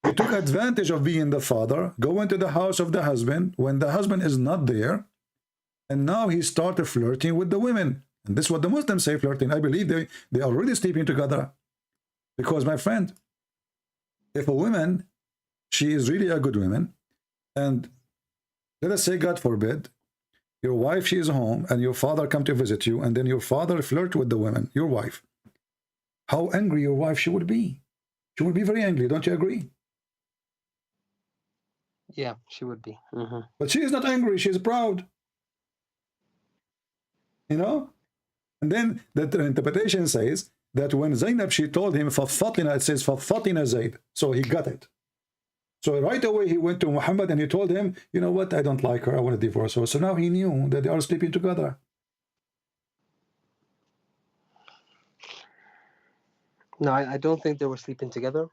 he took advantage of being the father, go into the house of the husband when the husband is not there, and now he started flirting with the women. And this is what the Muslims say, flirting. I believe they are already sleeping together. Because, my friend, if a woman, she is really a good woman, and let us say, God forbid, your wife, she is home, and your father come to visit you, and then your father flirt with the woman, your wife. How angry your wife she would be. She would be very angry, don't you agree? Yeah, she would be. But she is not angry, she is proud. You know? And then the interpretation says that when Zainab, she told him, فَفَطِنَ, it says, فَفَطِنَ Zayd. So he got it. So right away he went to Muhammad and he told him, you know what, I don't like her, I want to divorce her. So now he knew that they are sleeping together. No, I don't think they were sleeping together.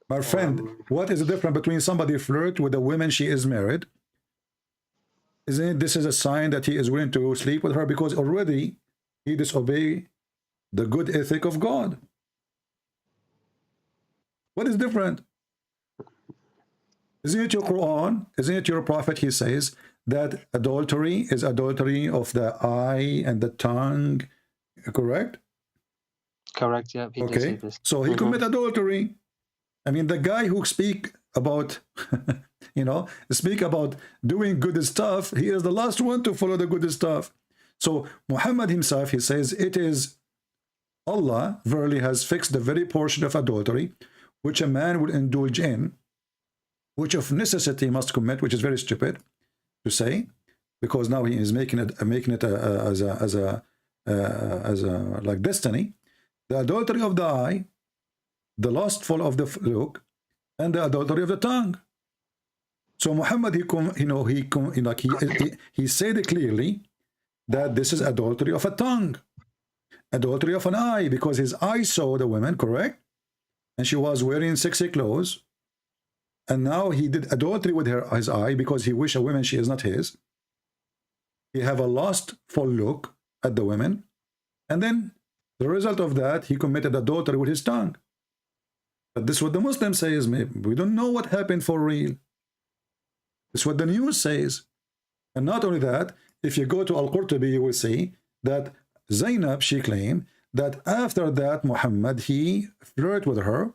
My friend, what is the difference between somebody flirt with a woman she is married? Isn't it, this is a sign that he is willing to sleep with her because already he disobeyed the good ethic of God. What is different? Isn't it your Quran? Isn't it your prophet? He says that adultery is adultery of the eye and the tongue, correct? Correct, yeah. He did say this. So he commit adultery. I mean, the guy who speak about, you know, speak about doing good stuff, he is the last one to follow the good stuff. So Muhammad himself, he says, it is Allah verily has fixed the very portion of adultery which a man will indulge in, which of necessity must commit, which is very stupid to say, because now he is making it as a like destiny. The adultery of the eye, the lustful of the look, and the adultery of the tongue. So Muhammad, he said it clearly that this is adultery of a tongue, adultery of an eye, because his eye saw the woman, correct? And she was wearing sexy clothes. And now he did adultery with his eye because he wished a woman she is not his. He have a lustful look at the women. And then the result of that, he committed adultery with his tongue. But this is what the Muslim says. We don't know what happened for real. This is what the news says. And not only that, if you go to Al-Qurtubi, you will see that Zainab, she claimed that after that, Muhammad, he flirted with her.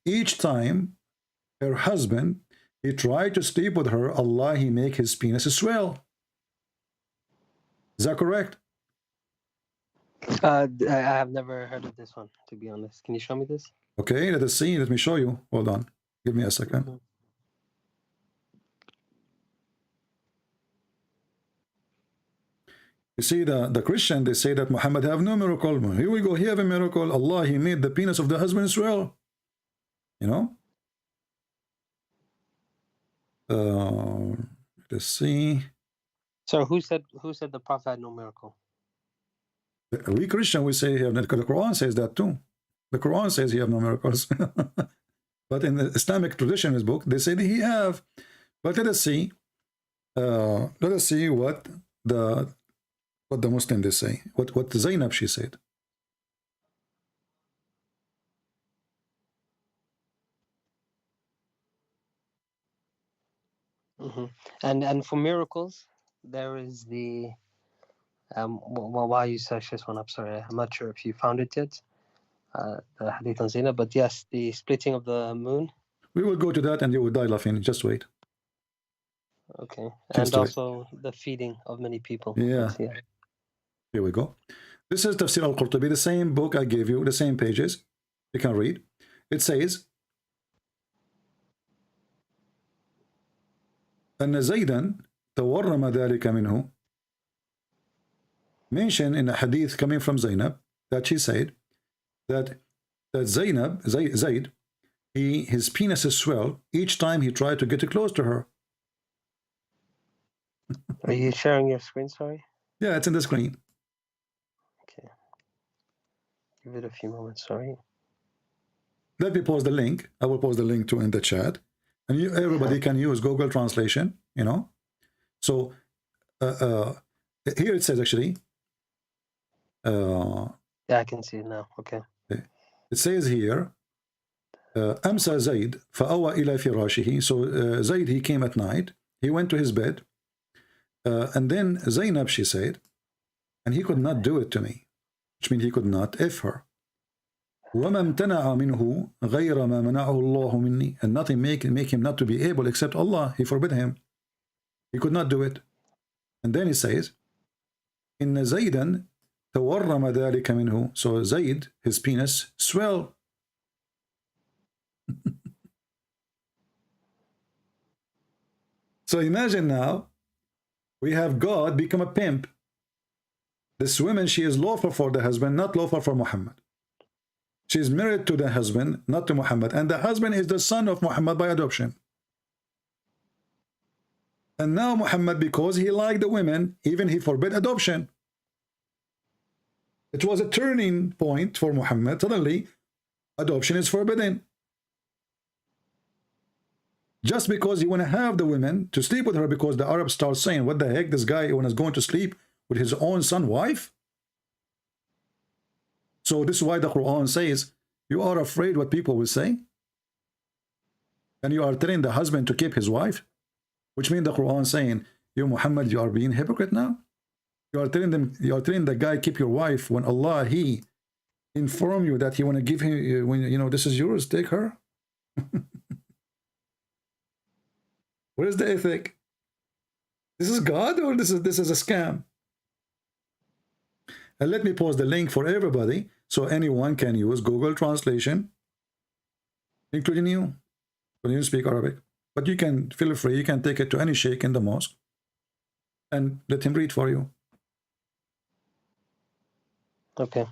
Each time her husband, he tried to sleep with her, Allah, he make his penis swell. Is that correct? I have never heard of this one, to be honest. Can you show me this? Okay, let us see. Let me show you. Hold on. Give me a second. You see, the Christian, they say that Muhammad have no miracle. Here we go. He have a miracle. Allah, he made the penis of the husband swell. You know? Let's see. So who said the Prophet had no miracle? We Christian, we say he have, the Quran says that too. The Quran says he have no miracles. But in the Islamic tradition, his book, they say that he have. But let us see. Let us see what the Muslim they say. What Zainab she said. And for miracles, there is the while you search this one up, sorry, I'm not sure if you found it yet, the hadith on Zainab, but yes, the splitting of the moon. We will go to that and you will die laughing. Just wait. Okay. Just and also wait. The feeding of many people. Yeah. Here we go. This is Tafsir al-Qurtubi, the same book I gave you, the same pages. You can read. It says, أن زيدا تورم ذلك منه. Mentioned in a hadith coming from Zainab that she said that Zayd, his penis is swell each time he tried to get close to her. Are you sharing your screen? Sorry. Yeah, it's in the screen. Okay. Give it a few moments. Sorry. Let me post the link. I will post the link too in the chat, and everybody can use Google Translation. You know, so here it says actually. Yeah, I can see it now. Okay. It says here, أمسى زيد فأوى إلى فراشه. So Zayd, he came at night. He went to his bed. And then Zainab, she said, and he could not do it to me, which means he could not F her. وما امتنع منه غير ما منعه الله مني. And nothing make him not to be able except Allah. He forbid him. He could not do it. And then he says, إن زيدا تورم ذلك منه. So Zayd, his penis, swell. So imagine now, we have God become a pimp. This woman, she is lawful for the husband, not lawful for Muhammad. She is married to the husband, not to Muhammad. And the husband is the son of Muhammad by adoption. And now Muhammad, because he liked the women, even he forbid adoption. It was a turning point for Muhammad. Suddenly, adoption is forbidden. Just because you want to have the women to sleep with her, because the Arabs start saying, what the heck, this guy is going to sleep with his own son wife? So this is why the Quran says, you are afraid what people will say? And you are telling the husband to keep his wife? Which means the Quran saying, you Muhammad, you are being hypocrite now? You are telling the guy, keep your wife, when Allah, he inform you that he want to give him, when you know, this is yours, take her. Where is the ethic? This is God, or this is a scam? And let me post the link for everybody so anyone can use Google Translation, including you, when you speak Arabic. But you can feel free, you can take it to any sheikh in the mosque and let him read for you. Okay.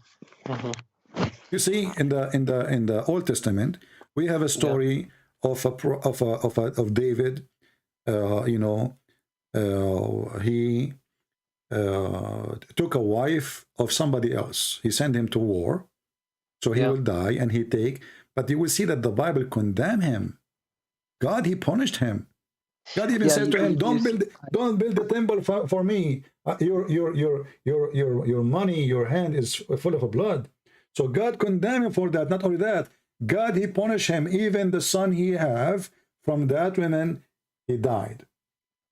You see, in the Old Testament, we have a story of David. You know, he took a wife of somebody else. He sent him to war, so he will die, and he take. But you will see that the Bible condemn him. God, he punished him. God even said to him, "Don't build the temple for me. Your money, your hand is full of blood." So God condemned him for that. Not only that, God, he punished him. Even the son he have from that woman, he died.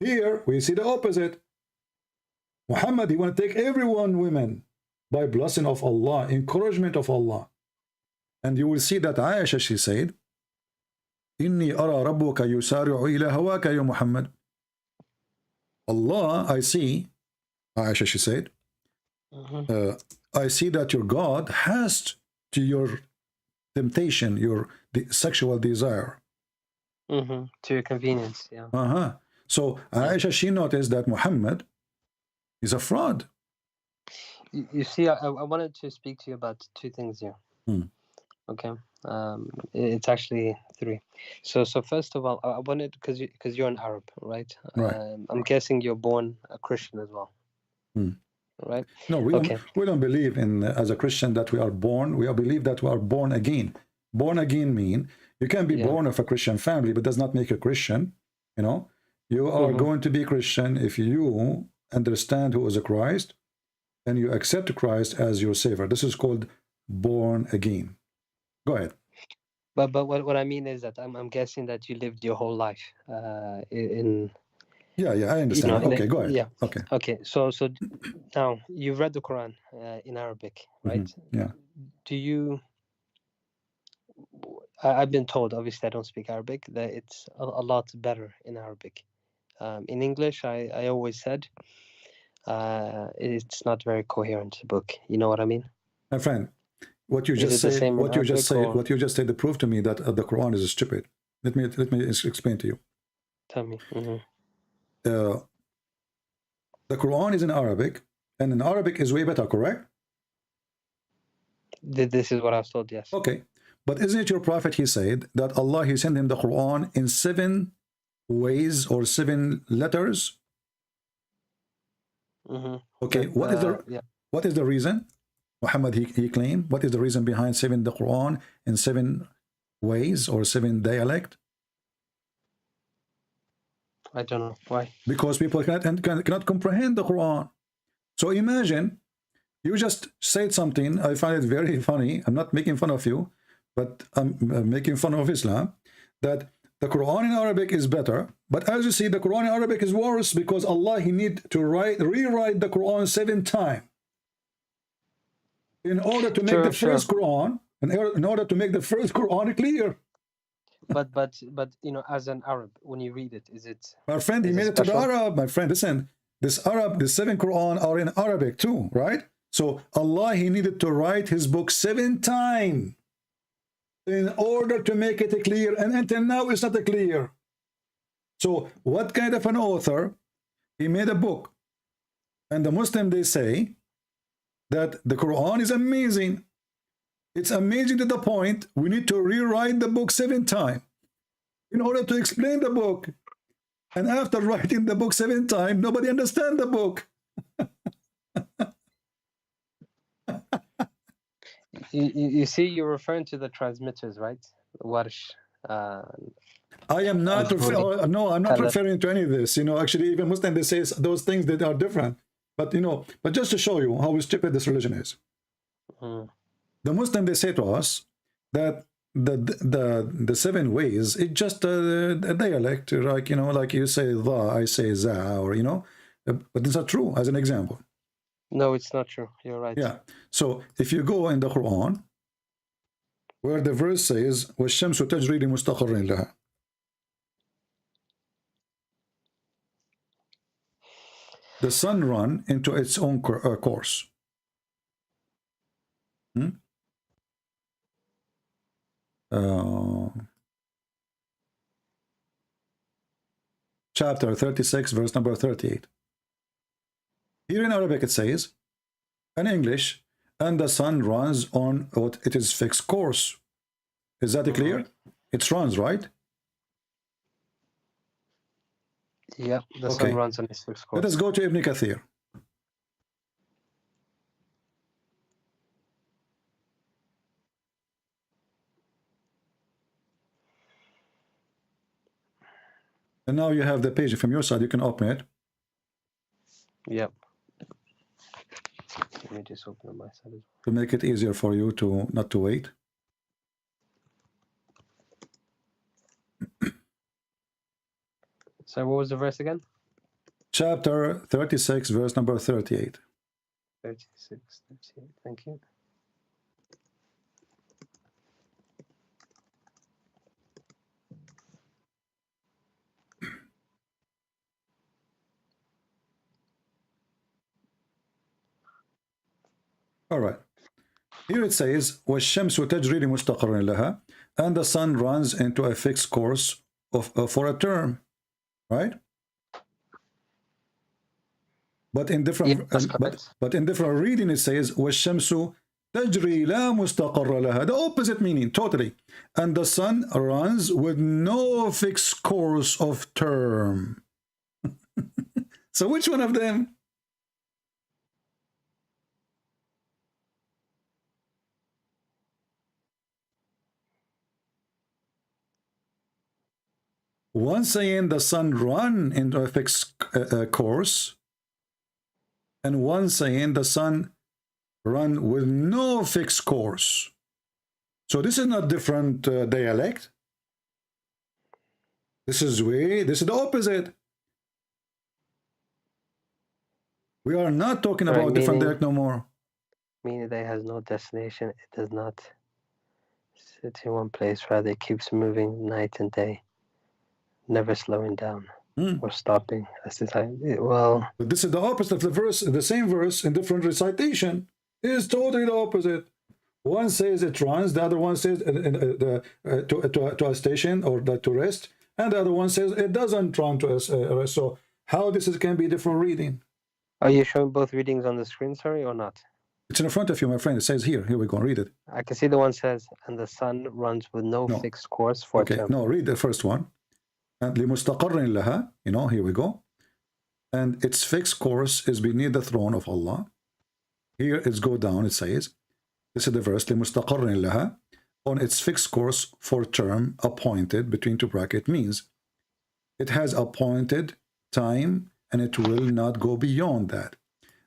Here we see the opposite. Muhammad, he want to take everyone women by blessing of Allah, encouragement of Allah. And you will see that Aisha, she said, Inni ara rabbuka yusari'u ila hawaka ya Muhammad. Allah, I see, Aisha, she said, I see that your God has to your temptation, your sexual desire. To your convenience, yeah. So Aisha, she noticed that Muhammad is a fraud. You see, I wanted to speak to you about two things here. Okay, it's actually three. So first of all, I wanted, because you're an Arab, right? Right. I'm guessing you're born a Christian as well. Right? No, we don't believe in as a Christian that we are born. We believe that we are born again. Born again mean you can be born of a Christian family, but does not make you Christian. You know, you are going to be Christian if you understand who is a Christ and you accept Christ as your savior. This is called born again. Go ahead. But what I mean is that I'm guessing that you lived your whole life in. Yeah, I understand. You know, okay, go ahead. Yeah. Okay. So now you've read the Quran in Arabic, right? Yeah. Do you? I've been told, obviously I don't speak Arabic, that it's a lot better in Arabic. In English, I always said, it's not very coherent book. You know what I mean? My friend, what you Is just it the said, same in what you just Arabic said, or- what you just said, proved to me that the Quran is stupid. Let me explain to you. Tell me. The Quran is in Arabic, and in Arabic is way better, correct? This is what I was told, yes. Okay. But isn't it your prophet, he said, that Allah, he sent him the Quran in 7 ways or 7 letters? Okay, Yeah. what is the reason? Muhammad, he claimed, what is the reason behind 7 the Quran in 7 ways or 7 dialect? I don't know why. Because people cannot comprehend the Quran. So imagine, you just said something, I find it very funny, I'm not making fun of you, but I'm making fun of Islam, that the Quran in Arabic is better, but as you see, the Quran in Arabic is worse because Allah, he need to rewrite the Quran 7 times in order to make the first Quran, in order to make the first Quran clear. But you know, as an Arab, when you read it, is it? My friend, he made it to the Arab. My friend, listen, the 7 Quran are in Arabic too, right? So Allah, he needed to write his book 7 times in order to make it clear, and until now it's not clear. So what kind of an author, he made a book, and the Muslim, they say that the Quran is amazing. It's amazing to the point we need to rewrite the book 7 times in order to explain the book. And after writing the book 7 times, nobody understands the book. You see, you're referring to the transmitters, right? Warsh. I am not. No, I'm not referring to any of this. You know, actually, even Muslim, they say those things that are different. But you know, but just to show you how stupid this religion is, the Muslim, they say to us that the 7 ways, it's just a dialect, like, you know, like you say the, I say za, or you know, but it's not true. As an example. No, it's not true. You're right. Yeah. So if you go in the Quran, where the verse says, وَالشَّمْسُ تَجْرِي لِمُسْتَقَرٍ لَهَا, the sun run into its own course. Chapter 36, verse number 38. Here in Arabic it says, in English, and the sun runs on what it is fixed course. Is that clear? It runs, right? Yeah, the sun runs on its fixed course. Let us go to Ibn Kathir. And now you have the page from your side, you can open it. Yep. Let me just open on my side as well. To make it easier for you to not to wait. So what was the verse again? Chapter 36, verse number 38. 36, 38. Thank you. All right. Here it says, وَالشَّمْسُ تَجْرِي لِمُسْتَقَرٍ لَهَا, and the sun runs into a fixed course for a term, right? But in different but in different reading it says, وَالشَّمْسُ تَجْرِي لَا مُسْتَقَرَّ لَهَا, the opposite meaning totally. And the sun runs with no fixed course of term. So which one of them? One saying the sun run into a fixed course, and one saying the sun run with no fixed course. So this is not different dialect. This is the opposite. We are not talking about different dialect no more. Meaning that it has no destination. It does not sit in one place. Rather, it keeps moving night and day, never slowing down. Or stopping as the time. Well, But this is the opposite of the verse, the same verse in different recitation. It is totally the opposite. One says it runs, the other one says to a station or to rest, and the other one says it doesn't run to rest. So how this can be different reading? are you showing both readings on the screen, sorry, or not? It's in front of you, my friend. It says here. Here we go. Read it. I can see the one says, and the sun runs with no fixed course for a term. No, read the first one. And لِمُسْتَقَرٍ لَهَا, here we go. And its fixed course is beneath the throne of Allah. Here it's go down, it says. This is the verse, لِمُسْتَقَرٍ لَهَا, on its fixed course for term appointed, between two brackets, means it has appointed time and it will not go beyond that.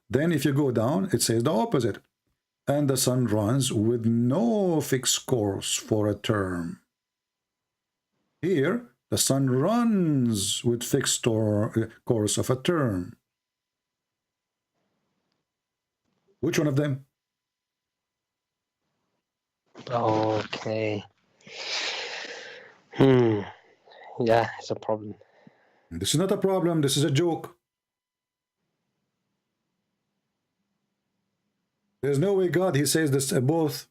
Then if you go down, it says the opposite. And the sun runs with no fixed course for a term. Here, the sun runs with fixed course of a term. Which one of them? Okay. Yeah, it's a problem. This is not a problem. This is a joke. There's no way God, he says this both.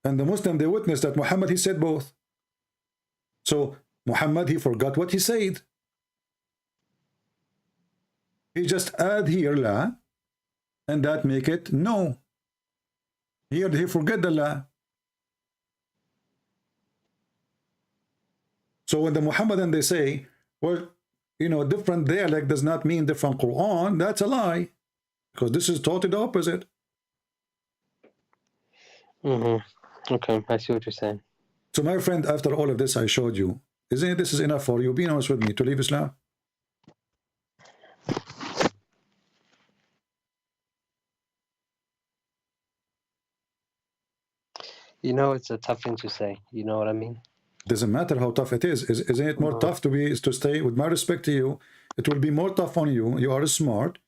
And the Muslim, they witnessed that Muhammad, he said both. So Muhammad, he forgot what he said. He just add here la, and that make it no. Here he forget the la. So when the Muhammadan, they say, well, different dialect does not mean different Quran, that's a lie. Because this is totally the opposite. Okay, I see what you're saying. So my friend, after all of this I showed you, isn't this is enough for you? Be honest with me, to leave Islam? It's a tough thing to say. You know what I mean? Doesn't matter how tough it is. Isn't it more tough to stay? With my respect to you, it will be more tough on you. You are smart.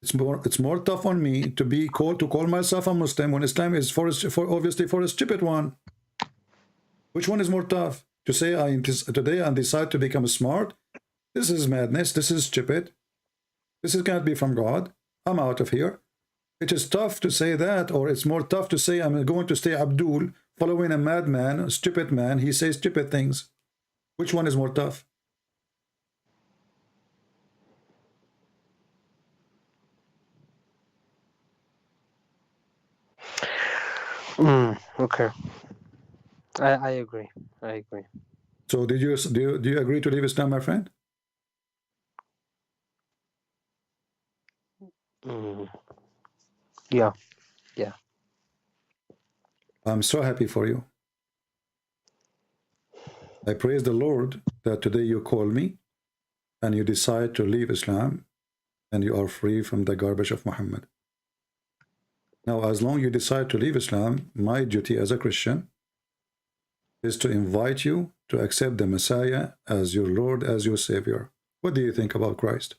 It's more tough on me to call myself a Muslim when Islam is obviously for a stupid one. Which one is more tough? To say today I decide to become smart? This is madness. This is stupid. This can't be from God. I'm out of here. It is tough to say that, or it's more tough to say I'm going to stay Abdul, following a madman, a stupid man. He says stupid things. Which one is more tough? Okay. I agree. So do you agree to leave Islam, my friend? Yeah. I'm so happy for you. I praise the Lord that today you call me and you decide to leave Islam and you are free from the garbage of Muhammad. Now, as long as you decide to leave Islam, my duty as a Christian is to invite you to accept the Messiah as your Lord, as your Savior. What do you think about Christ?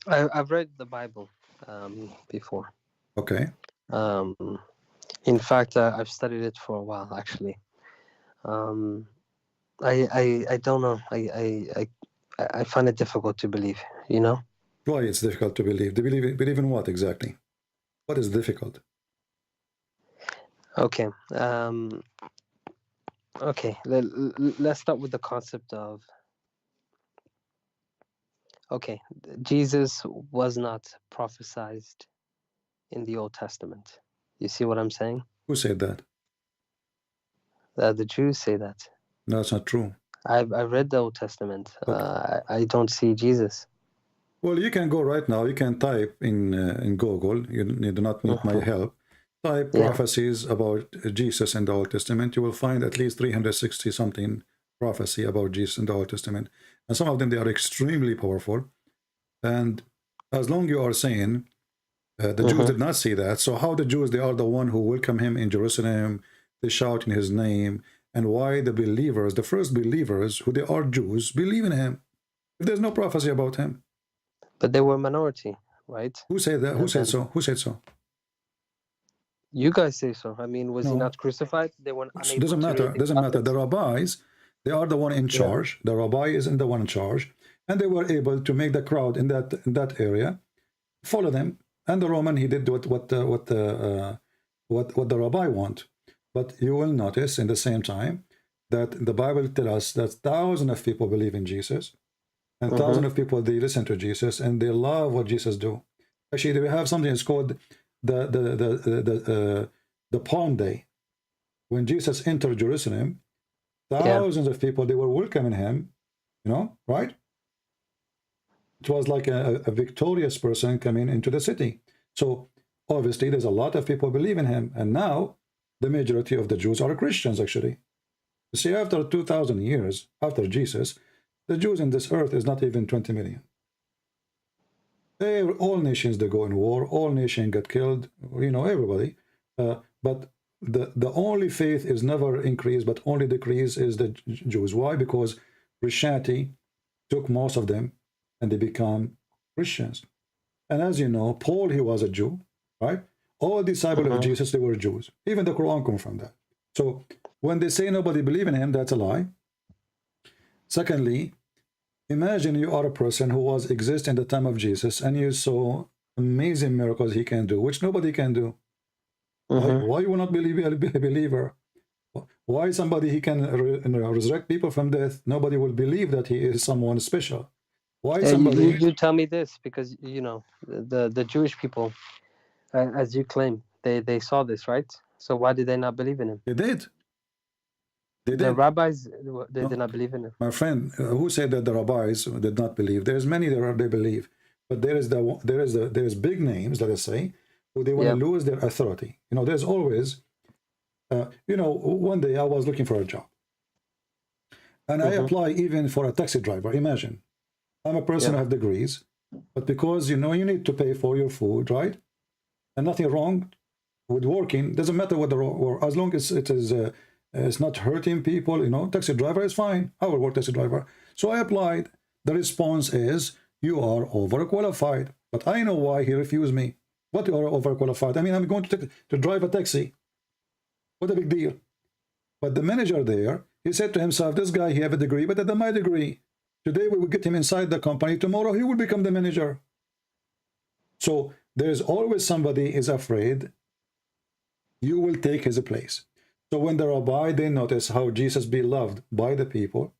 I've read the Bible before. Okay. In fact, I've studied it for a while, actually. I don't know. I find it difficult to believe, Why it's difficult to believe? Believe in what exactly? What is difficult? Okay. Okay. Let's start with the concept of. Okay, Jesus was not prophesied in the Old Testament. You see what I'm saying? Who said that? The Jews say that. No, that's not true. I've read the Old Testament. Okay. I don't see Jesus. Well, you can go right now. You can type in Google. You do not need my help. Type prophecies about Jesus in the Old Testament. You will find at least 360 something prophecy about Jesus in the Old Testament. And some of them, they are extremely powerful. And as long you are saying the Jews did not see that, so how the Jews, they are the one who welcome him in Jerusalem, they shout in his name, and why the believers, the first believers, who they are Jews, believe in him, if there's no prophecy about him? But they were a minority, right? Who said that? Who said so? Who said so? You guys say so. I mean, was he No, not crucified? They were it unable doesn't to matter. read the Doesn't matter. The tablets. rabbis, they are the one in Yeah. charge. The rabbi is the one in charge, and they were able to make the crowd in that area follow them. And the Roman, he did what the rabbi want. But you will notice in the same time that the Bible tells us that thousands of people believe in Jesus, and thousands of people, they listen to Jesus and they love what Jesus do. Actually, we have something that's called the Palm Day. When Jesus entered Jerusalem, thousands of people, they were welcoming him, right? It was like a victorious person coming into the city. So obviously there's a lot of people believe in him. And now the majority of the Jews are Christians, actually. You see, after 2,000 years after Jesus, the Jews in this earth is not even 20 million. All nations, they go in war, all nations get killed, everybody. But the only faith is never increased, but only decrease is the Jews. Why? Because Christianity took most of them and they become Christians. And as you know, Paul, he was a Jew, right? All disciples of Jesus, they were Jews. Even the Quran comes from that. So when they say nobody believe in him, that's a lie. Secondly, imagine you are a person who was exist in the time of Jesus and you saw amazing miracles he can do, which nobody can do. Why you will not believe a believer? Why somebody he can resurrect people from death? Nobody will believe that he is someone special. Why somebody? You tell me this because the Jewish people, as you claim, they saw this, right? So why did they not believe in him? They did. The rabbis, they did not believe in him. My friend, who said that the rabbis did not believe? There's many that they believe, but there's big names, let us say, who they want to lose their authority. There's always, one day I was looking for a job, and I apply even for a taxi driver. Imagine, I'm a person who have degrees, but because you need to pay for your food, right? And nothing wrong with working. Doesn't matter what or as long as it is. It's not hurting people, taxi driver is fine. I will work taxi driver. So I applied. The response is, you are overqualified. But I know why he refused me. What you are overqualified? I mean, I'm going to drive a taxi. What a big deal. But the manager there, he said to himself, this guy, he have a degree, but at my degree. Today we will get him inside the company. Tomorrow he will become the manager. So there's always somebody is afraid you will take his place. So when the rabbi, they notice how Jesus be loved by the people,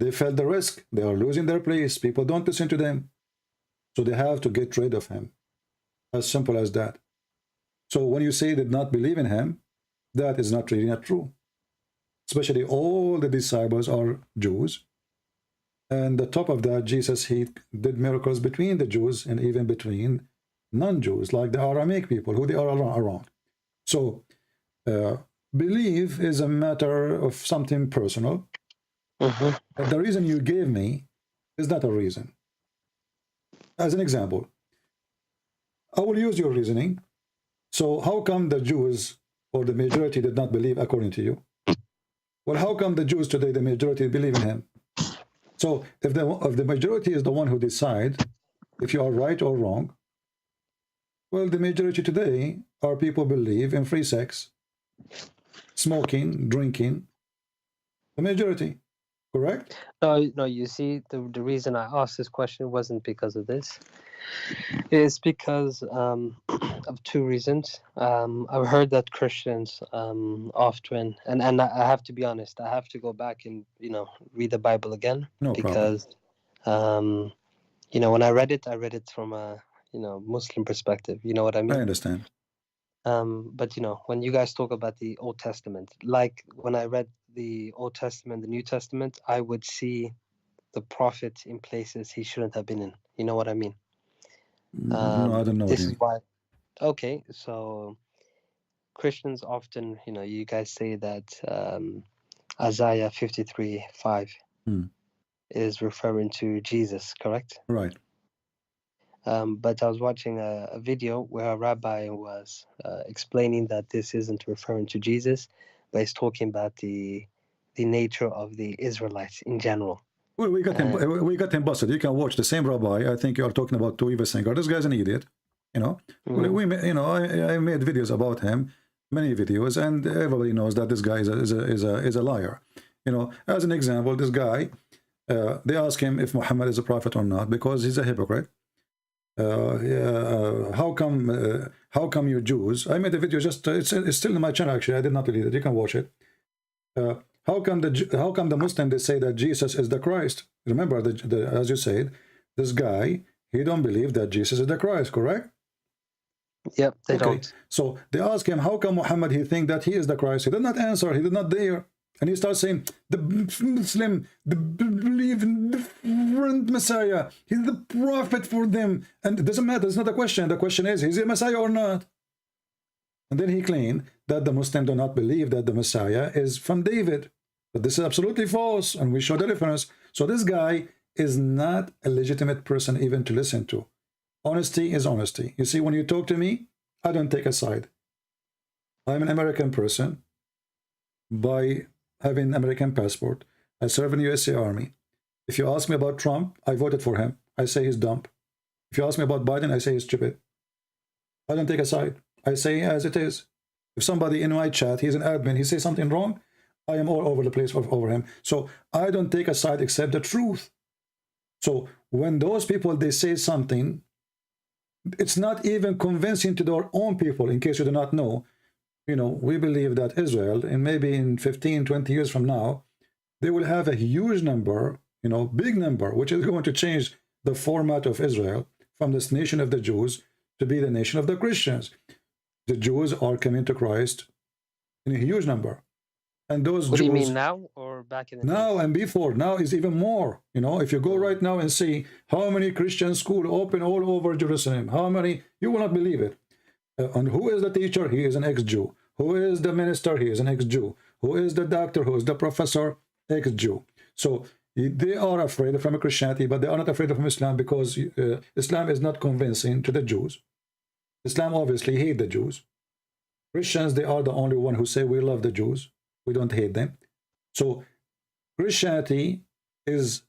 they felt the risk. They are losing their place. People don't listen to them. So they have to get rid of him. As simple as that. So when you say they did not believe in him, that is not really not true. Especially all the disciples are Jews. And the top of that, Jesus, he did miracles between the Jews and even between non-Jews, like the Aramaic people, who they are around. So, belief is a matter of something personal. The reason you gave me is not a reason. As an example, I will use your reasoning. So how come the Jews or the majority did not believe according to you? Well, how come the Jews today, the majority believe in him? So if the majority is the one who decide if you are right or wrong, well, the majority today are people believe in free sex, smoking, drinking. The majority, correct? No, you see, the reason I asked this question wasn't because of this. It's because of two reasons. I've heard that Christians often, and I have to be honest, I have to go back and read the Bible again. No because when I read it from a Muslim perspective. You know what I mean? I understand. But when you guys talk about the Old Testament, like when I read the Old Testament, the New Testament, I would see the prophet in places he shouldn't have been in. You know what I mean? No, I don't know. This is why. Okay, so Christians often, you guys say that Isaiah 53:5 is referring to Jesus, correct? Right. But I was watching a video where a rabbi was explaining that this isn't referring to Jesus, but it's talking about the nature of the Israelites in general. Well, we got him busted. You can watch the same rabbi. I think you are talking about Tuiva Singer. This guy's an idiot. You know, Mhm. you know, I made videos about him, many videos, and everybody knows that this guy is a liar. You know, as an example, this guy, they ask him if Muhammad is a prophet or not because he's a hypocrite. How come you Jews? I made a video just it's still in my channel actually. I did not delete it. You can watch it. Uh, how come the Muslim they say that Jesus is the Christ? Remember as you said, this guy he don't believe that Jesus is the Christ, correct? Yep, they Okay, don't. so they ask him, how come Muhammad he think that he is the Christ? He did not answer. He did not dare. And he starts saying, the Muslim, the believe in different Messiah. He's the prophet for them. And it doesn't matter. It's not a question. The question is he a Messiah or not? And then he claimed that the Muslims do not believe that the Messiah is from David. But this is absolutely false. And we show the difference. So this guy is not a legitimate person even to listen to. Honesty is honesty. You see, when you talk to me, I don't take a side. I'm an American person by having an American passport. I serve in the USA Army. If you ask me about Trump, I voted for him. I say he's dumb. If you ask me about Biden, I say he's stupid. I don't take a side. I say as it is. If somebody in my chat, he's an admin, he says something wrong, I am all over the place over him. So I don't take a side except the truth. So when those people, they say something, it's not even convincing to their own people. In case you do not know, you know, we believe that Israel, and maybe in 15, 20 years from now, they will have a huge number, you know, big number, which is going to change the format of Israel from this nation of the Jews to be the nation of the Christians. The Jews are coming to Christ in a huge number. And those What do you Jews, mean now or back in the now days? and before, now is even more. You know, if you go right now and see how many Christian schools open all over Jerusalem, how many, you will not believe it. And who is the teacher? He is an ex-Jew. Who is the minister? He is an ex-Jew. Who is the doctor? Who is the professor? Ex-Jew. So they are afraid from Christianity, but they are not afraid from Islam because Islam is not convincing to the Jews. Islam obviously hate the Jews. Christians, they are the only one who say we love the Jews. We don't hate them. So Christianity is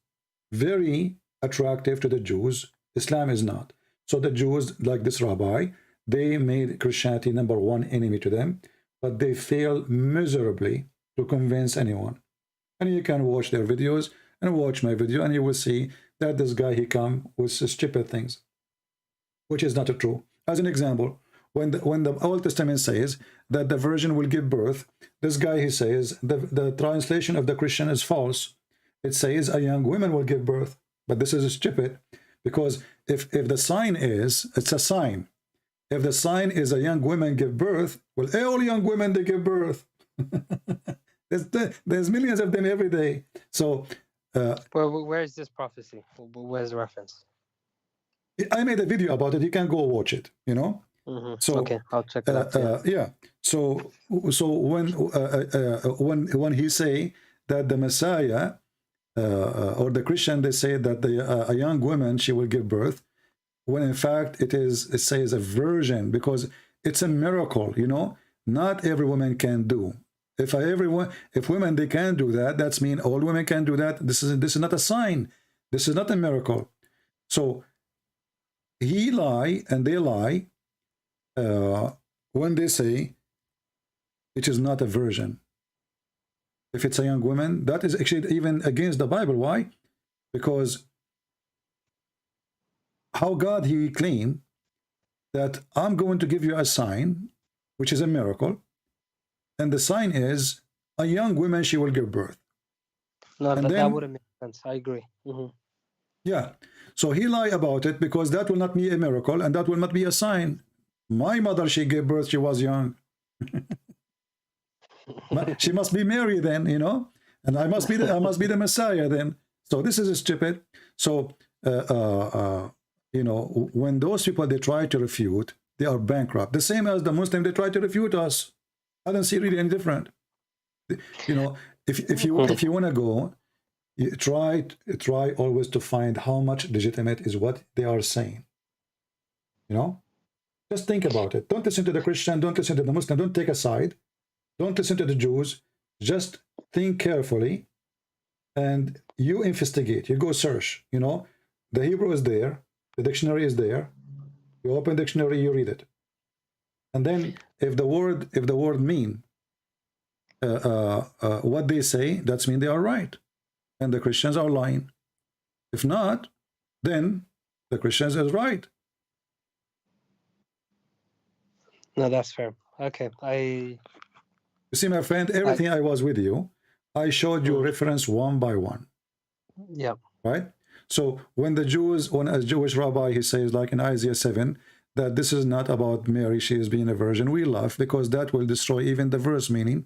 very attractive to the Jews. Islam is not. So the Jews, like this rabbi, they made Christianity number one enemy to them, but they fail miserably to convince anyone. And you can watch their videos and watch my video, and you will see that this guy, he come with stupid things, which is not true. As an example, when the Old Testament says that the virgin will give birth, this guy, he says the translation of the Christian is false. It says a young woman will give birth, but this is stupid, because if the sign is, it's a sign. If the sign is a young woman give birth, well, all young women, they give birth. there's millions of them every day. So Well, where is this prophecy? Where's the reference? I made a video about it. You can go watch it, you know. So Okay, I'll check it out. yeah. So when he say that the Messiah or the Christian, they say that a young woman, she will give birth, when in fact it says a virgin, because it's a miracle, you know. Not every woman can do. If women they can do that, that's mean all women can do that. This is not a sign. This is not a miracle. So he lie and they lie when they say it is not a virgin. If it's a young woman, that is actually even against the Bible. Why? Because how God he claimed that I'm going to give you a sign, which is a miracle, and the sign is a young woman, she will give birth. No, and that then, wouldn't make sense. I agree. Yeah. So he lied about it because that will not be a miracle and that will not be a sign. My mother, she gave birth, she was young. She must be Mary then, you know, and I must be the Messiah then. So this is stupid. So you know, when those people they try to refute, they are bankrupt. The same as the Muslim, they try to refute us. I don't see really any different. You know, if you want to go, you try always to find how much legitimate is what they are saying. You know, just think about it. Don't listen to the Christian. Don't listen to the Muslim. Don't take a side. Don't listen to the Jews. Just think carefully, and you investigate. You go search. You know, the Hebrew is there. The dictionary is there. You open dictionary, you read it, and then if the word mean what they say, that's mean they are right, and the Christians are lying. If not, then the Christians is right. No, that's fair. Okay, You see, my friend, everything I was with you, I showed you reference one by one. Yeah. Right? So when a Jewish rabbi, he says, like in Isaiah 7, that this is not about Mary, she is being a virgin, we laugh because that will destroy even the verse meaning.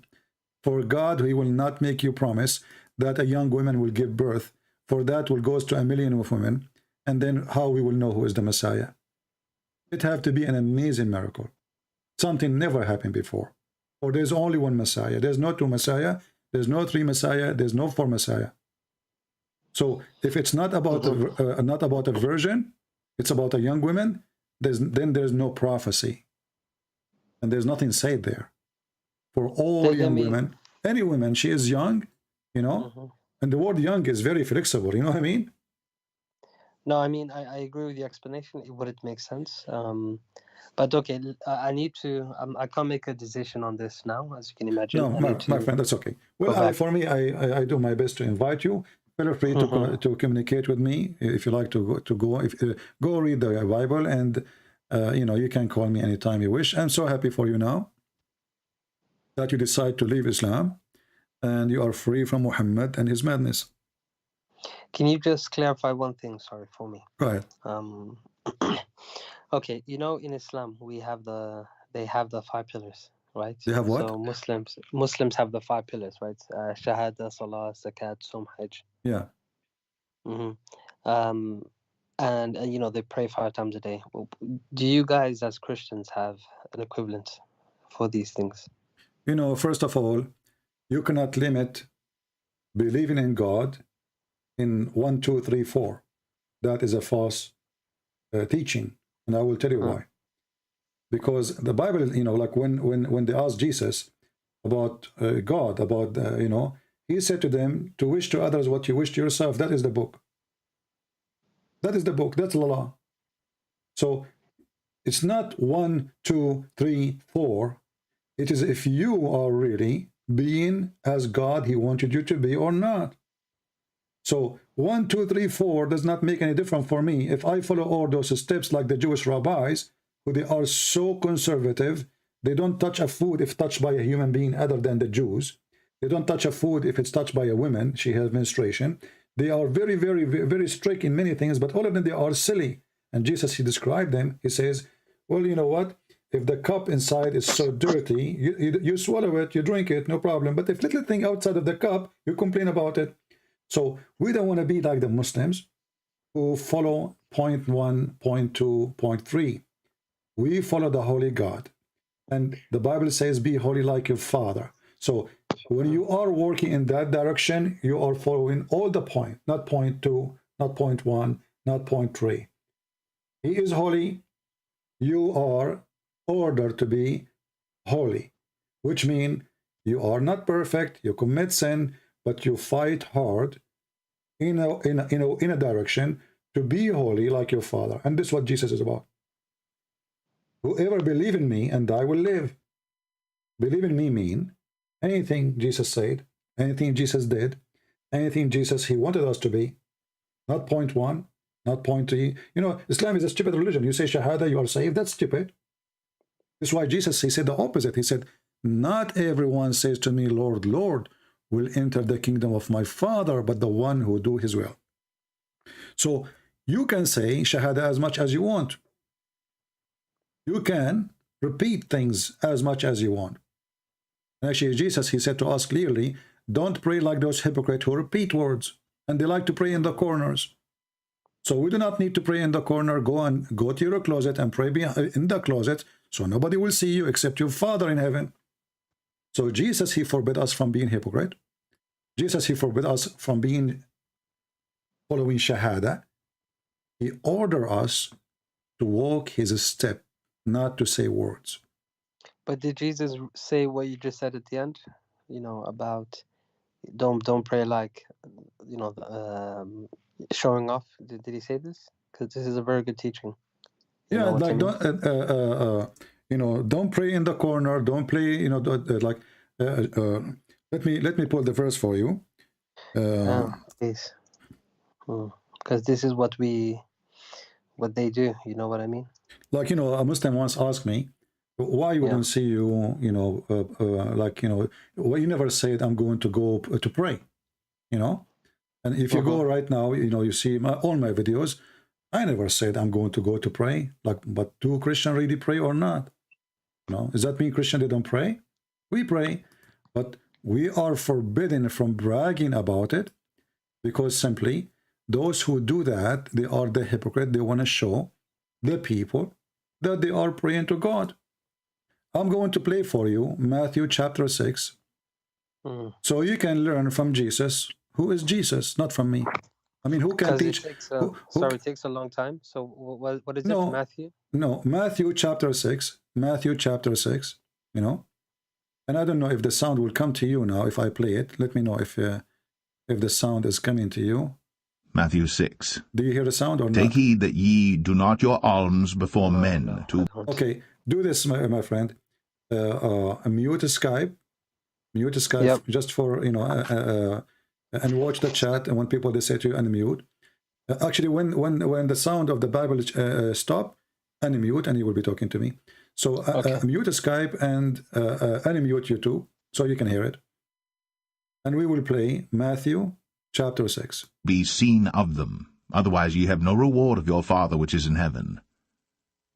For God, he will not make you promise that a young woman will give birth, for that will goes to 1 million of women, and then how we will know who is the Messiah. It have to be an amazing miracle. Something never happened before. Or there's only one Messiah. There's no two Messiah, there's no three Messiah, there's no four Messiah. So if it's not about a virgin, it's about a young woman, then there's no prophecy. And there's nothing said there. For all young women, any woman, she is young, you know, and the word young is very flexible, you know what I mean? No, I mean, I agree with the explanation. Would it make sense? But okay, I need to, I can't make a decision on this now, as you can imagine. No, my friend, that's okay. Well, for me, I do my best to invite you. Feel free to communicate with me if you like to go read the Bible, and you know, you can call me anytime you wish. I'm so happy for you now that you decide to leave Islam and you are free from Muhammad and his madness. Can you just clarify one thing, sorry, for me? Go ahead. Okay, you know, in Islam they have the 5 pillars, right? They have what? So Muslims have the 5 pillars, right? Shahada, Salah, Zakat, Sum, Hajj. Yeah. And you know, they pray 5 times a day. Do you guys as Christians have an equivalent for these things? You know, first of all, you cannot limit believing in God in 1, 2, 3, 4. That is a false teaching, and I will tell you why. Because the Bible, you know, like when they asked Jesus about God, about you know, he said to them, to wish to others what you wish to yourself. That is the book. That is the book. That's the law. So it's not 1, 2, 3, 4. It is if you are really being as God he wanted you to be or not. So 1, 2, 3, 4 does not make any difference for me. If I follow all those steps like the Jewish rabbis, who they are so conservative, they don't touch a food if touched by a human being other than the Jews. They don't touch a food if it's touched by a woman, she has menstruation. They are very, very, very strict in many things, but all of them, they are silly. And Jesus, he described them. He says, well, you know what? If the cup inside is so dirty, you swallow it, you drink it, no problem. But if little thing outside of the cup, you complain about it. So we don't want to be like the Muslims who follow point 1, point 2, point 3. We follow the Holy God. And the Bible says, be holy like your Father. So when you are working in that direction, you are following all the point, not point 2, not point 1, not point 3. He is holy. You are ordered to be holy, which means you are not perfect, you commit sin, but you fight hard in a direction to be holy like your Father. And this is what Jesus is about. Whoever believe in me and I will live. Believe in me mean anything Jesus said, anything Jesus did, anything Jesus he wanted us to be. Not point 1, not point 3. You know, Islam is a stupid religion. You say Shahada, you are saved. That's stupid. That's why Jesus, he said the opposite. He said, not everyone says to me, Lord, Lord, will enter the kingdom of my Father, but the one who do his will. So you can say Shahada as much as you want. You can repeat things as much as you want. Actually, Jesus, he said to us clearly, don't pray like those hypocrites who repeat words, and they like to pray in the corners. So we do not need to pray in the corner. Go to your closet and pray in the closet, so nobody will see you except your Father in heaven. So Jesus, he forbid us from being hypocrite. Jesus, he forbid us from being following Shahada. He ordered us to walk his step, not to say words. But did Jesus say what you just said at the end? You know, about don't pray like, you know, showing off. Did he say this? Because this is a very good teaching. You Yeah, know what I like mean? don't pray in the corner. Don't play. Like let me pull the verse for you. Please. Because this is what they do. You know what I mean? Like a Muslim once asked me, why you Yeah. don't see you, why you never said I'm going to go to pray, And if you go right now, you see all my videos. I never said I'm going to go to pray. Like, but do Christians really pray or not? Does that mean Christian they don't pray? We pray, but we are forbidden from bragging about it, because simply those who do that, they are the hypocrite. They want to show the people that they are praying to God. I'm going to play for you Matthew chapter 6, so you can learn from Jesus. Who is Jesus? Not from me. I mean, who can teach? It takes a long time. So what is it, Matthew? No, Matthew chapter 6. Matthew chapter 6, And I don't know if the sound will come to you now if I play it. Let me know if the sound is coming to you. Matthew 6. Do you hear the sound or not? Take heed that ye do not your alms before men. Okay, do this, my friend. Mute Skype. Mute Skype, Yep. just for, and watch the chat. And when people, they say to you, unmute. Actually, when the sound of the Bible stop, unmute, and you will be talking to me. So mute Skype and unmute YouTube so you can hear it. And we will play Matthew chapter 6. Be seen of them, otherwise ye have no reward of your Father which is in heaven.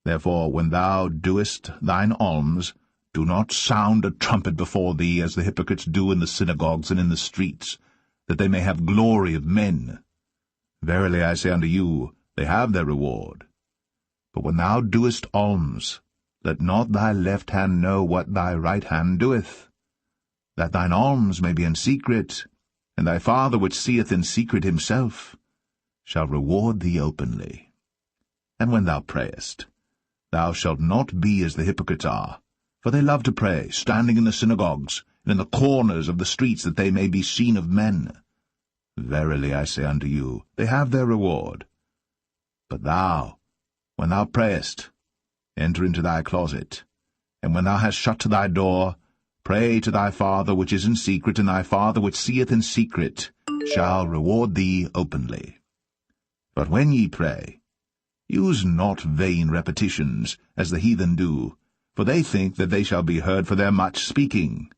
Therefore, when thou doest thine alms, do not sound a trumpet before thee, as the hypocrites do in the synagogues and in the streets, that they may have glory of men. Verily I say unto you, they have their reward. But when thou doest alms, let not thy left hand know what thy right hand doeth, that thine alms may be in secret, and thy Father which seeth in secret himself shall reward thee openly. And when thou prayest, thou shalt not be as the hypocrites are, for they love to pray, standing in the synagogues, and in the corners of the streets, that they may be seen of men. Verily I say unto you, they have their reward. But thou, when thou prayest, enter into thy closet, and when thou hast shut thy door, pray to thy Father which is in secret, and thy Father which seeth in secret shall reward thee openly. But when ye pray, use not vain repetitions, as the heathen do, for they think that they shall be heard for their much speaking.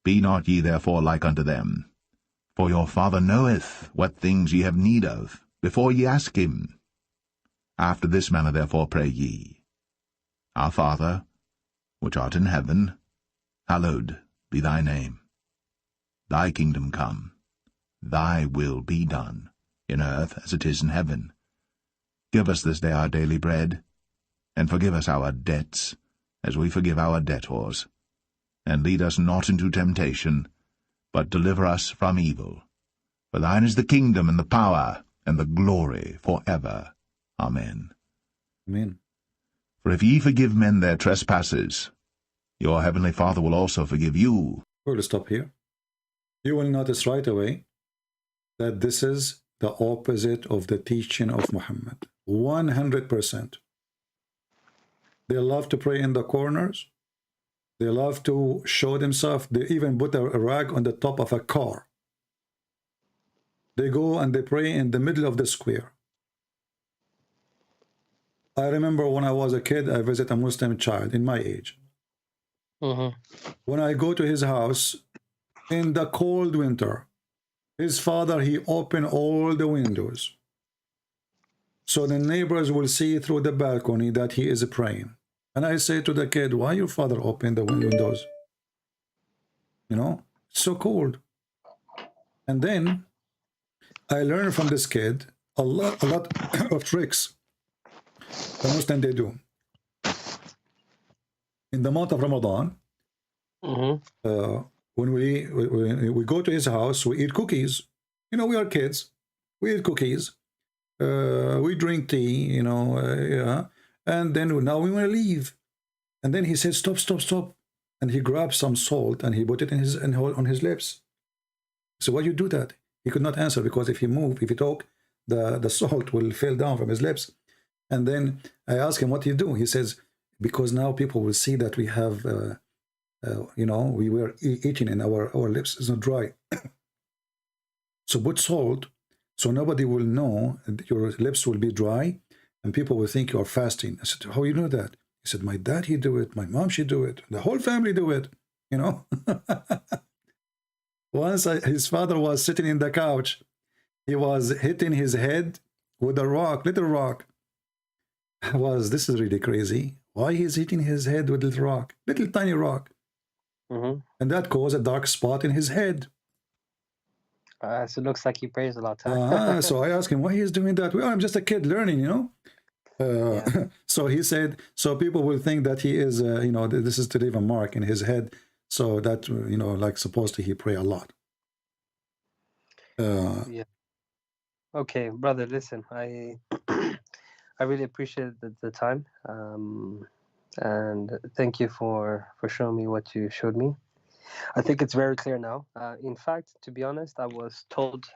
Be not ye therefore like unto them. For your Father knoweth what things ye have need of, before ye ask him. After this manner therefore pray ye. Our Father, which art in heaven, hallowed be thy name. Thy kingdom come, thy will be done, in earth as it is in heaven. Give us this day our daily bread, and forgive us our debts, as we forgive our debtors. And lead us not into temptation, but deliver us from evil. For thine is the kingdom, and the power, and the glory, for ever. Amen. Amen. For if ye forgive men their trespasses, your heavenly Father will also forgive you. We'll stop here. You will notice right away that this is the opposite of the teaching of Muhammad. 100%. They love to pray in the corners. They love to show themselves. They even put a rag on the top of a car. They go and they pray in the middle of the square. I remember when I was a kid, I visited a Muslim child in my age. When I go to his house in the cold winter, his father, he opened all the windows, so the neighbors will see through the balcony that he is praying. And I say to the kid, why your father opened the windows? It's so cold. And then I learned from this kid a lot of tricks the Muslim they do. In the month of Ramadan, when we go to his house, we eat cookies. We are kids. We eat cookies. We drink tea, yeah. And then now we want to leave. And then he says, stop, stop, stop. And he grabs some salt and he put it on his lips. So why you do that? He could not answer, because if he talk, the salt will fall down from his lips. And then I asked him, what do you do? He says, because now people will see that we have, you know, we were eating and our lips is not dry. So put salt, so nobody will know, your lips will be dry, and people will think you're fasting. I said, how you know that? He said, my dad, he do it, my mom, she do it, the whole family do it, you know. Once his father was sitting in the couch, he was hitting his head with a rock, little rock. This is really crazy. Why he's hitting his head with little rock, little tiny rock? And that caused a dark spot in his head. So it looks like he prays a lot. Huh? So I asked him why he's doing that. Well, I'm just a kid learning, you know. Yeah. So he said, so people will think that he is, you know, this is to leave a mark in his head. So that, you know, like supposedly he pray a lot. Yeah. Okay, brother. Listen, I I really appreciate the time, and thank you for showing me what you showed me. I think it's very clear now. In fact, to be honest, I was told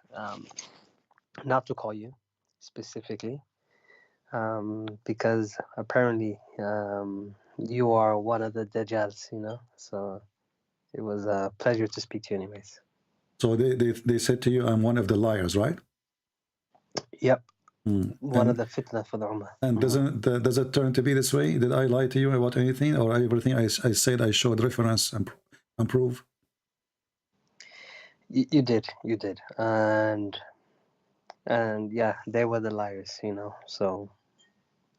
not to call you specifically because apparently you are one of the Dajjals, you know. So it was a pleasure to speak to you, anyways. So they said to you, I'm one of the liars, right? Yep. One of And, the fitna for the Ummah. and does it turn to be this way? Did I lie to you about anything, or everything I said I showed reference and proof? You did, and yeah, they were the liars, you know. So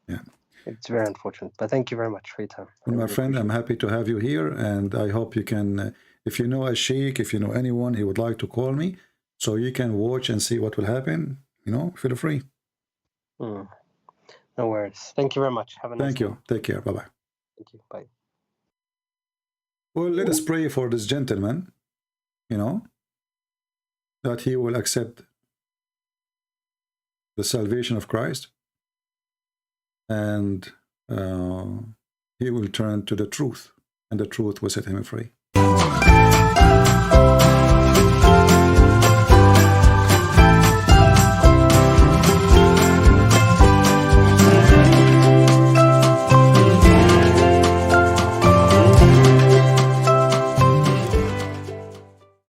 yeah, it's very unfortunate. But thank you very much for your time. well, my friend, I'm happy to have you here, and I hope you can. If you know a sheikh, if you know anyone, he would like to call me, so you can watch and see what will happen. You know, feel free. No worries. Thank you very much. Have a nice Thank day. you. Take care. Bye bye. Thank you. Bye. Well, let us pray for this gentleman, you know, that he will accept the salvation of Christ, and he will turn to the truth, and the truth will set him free.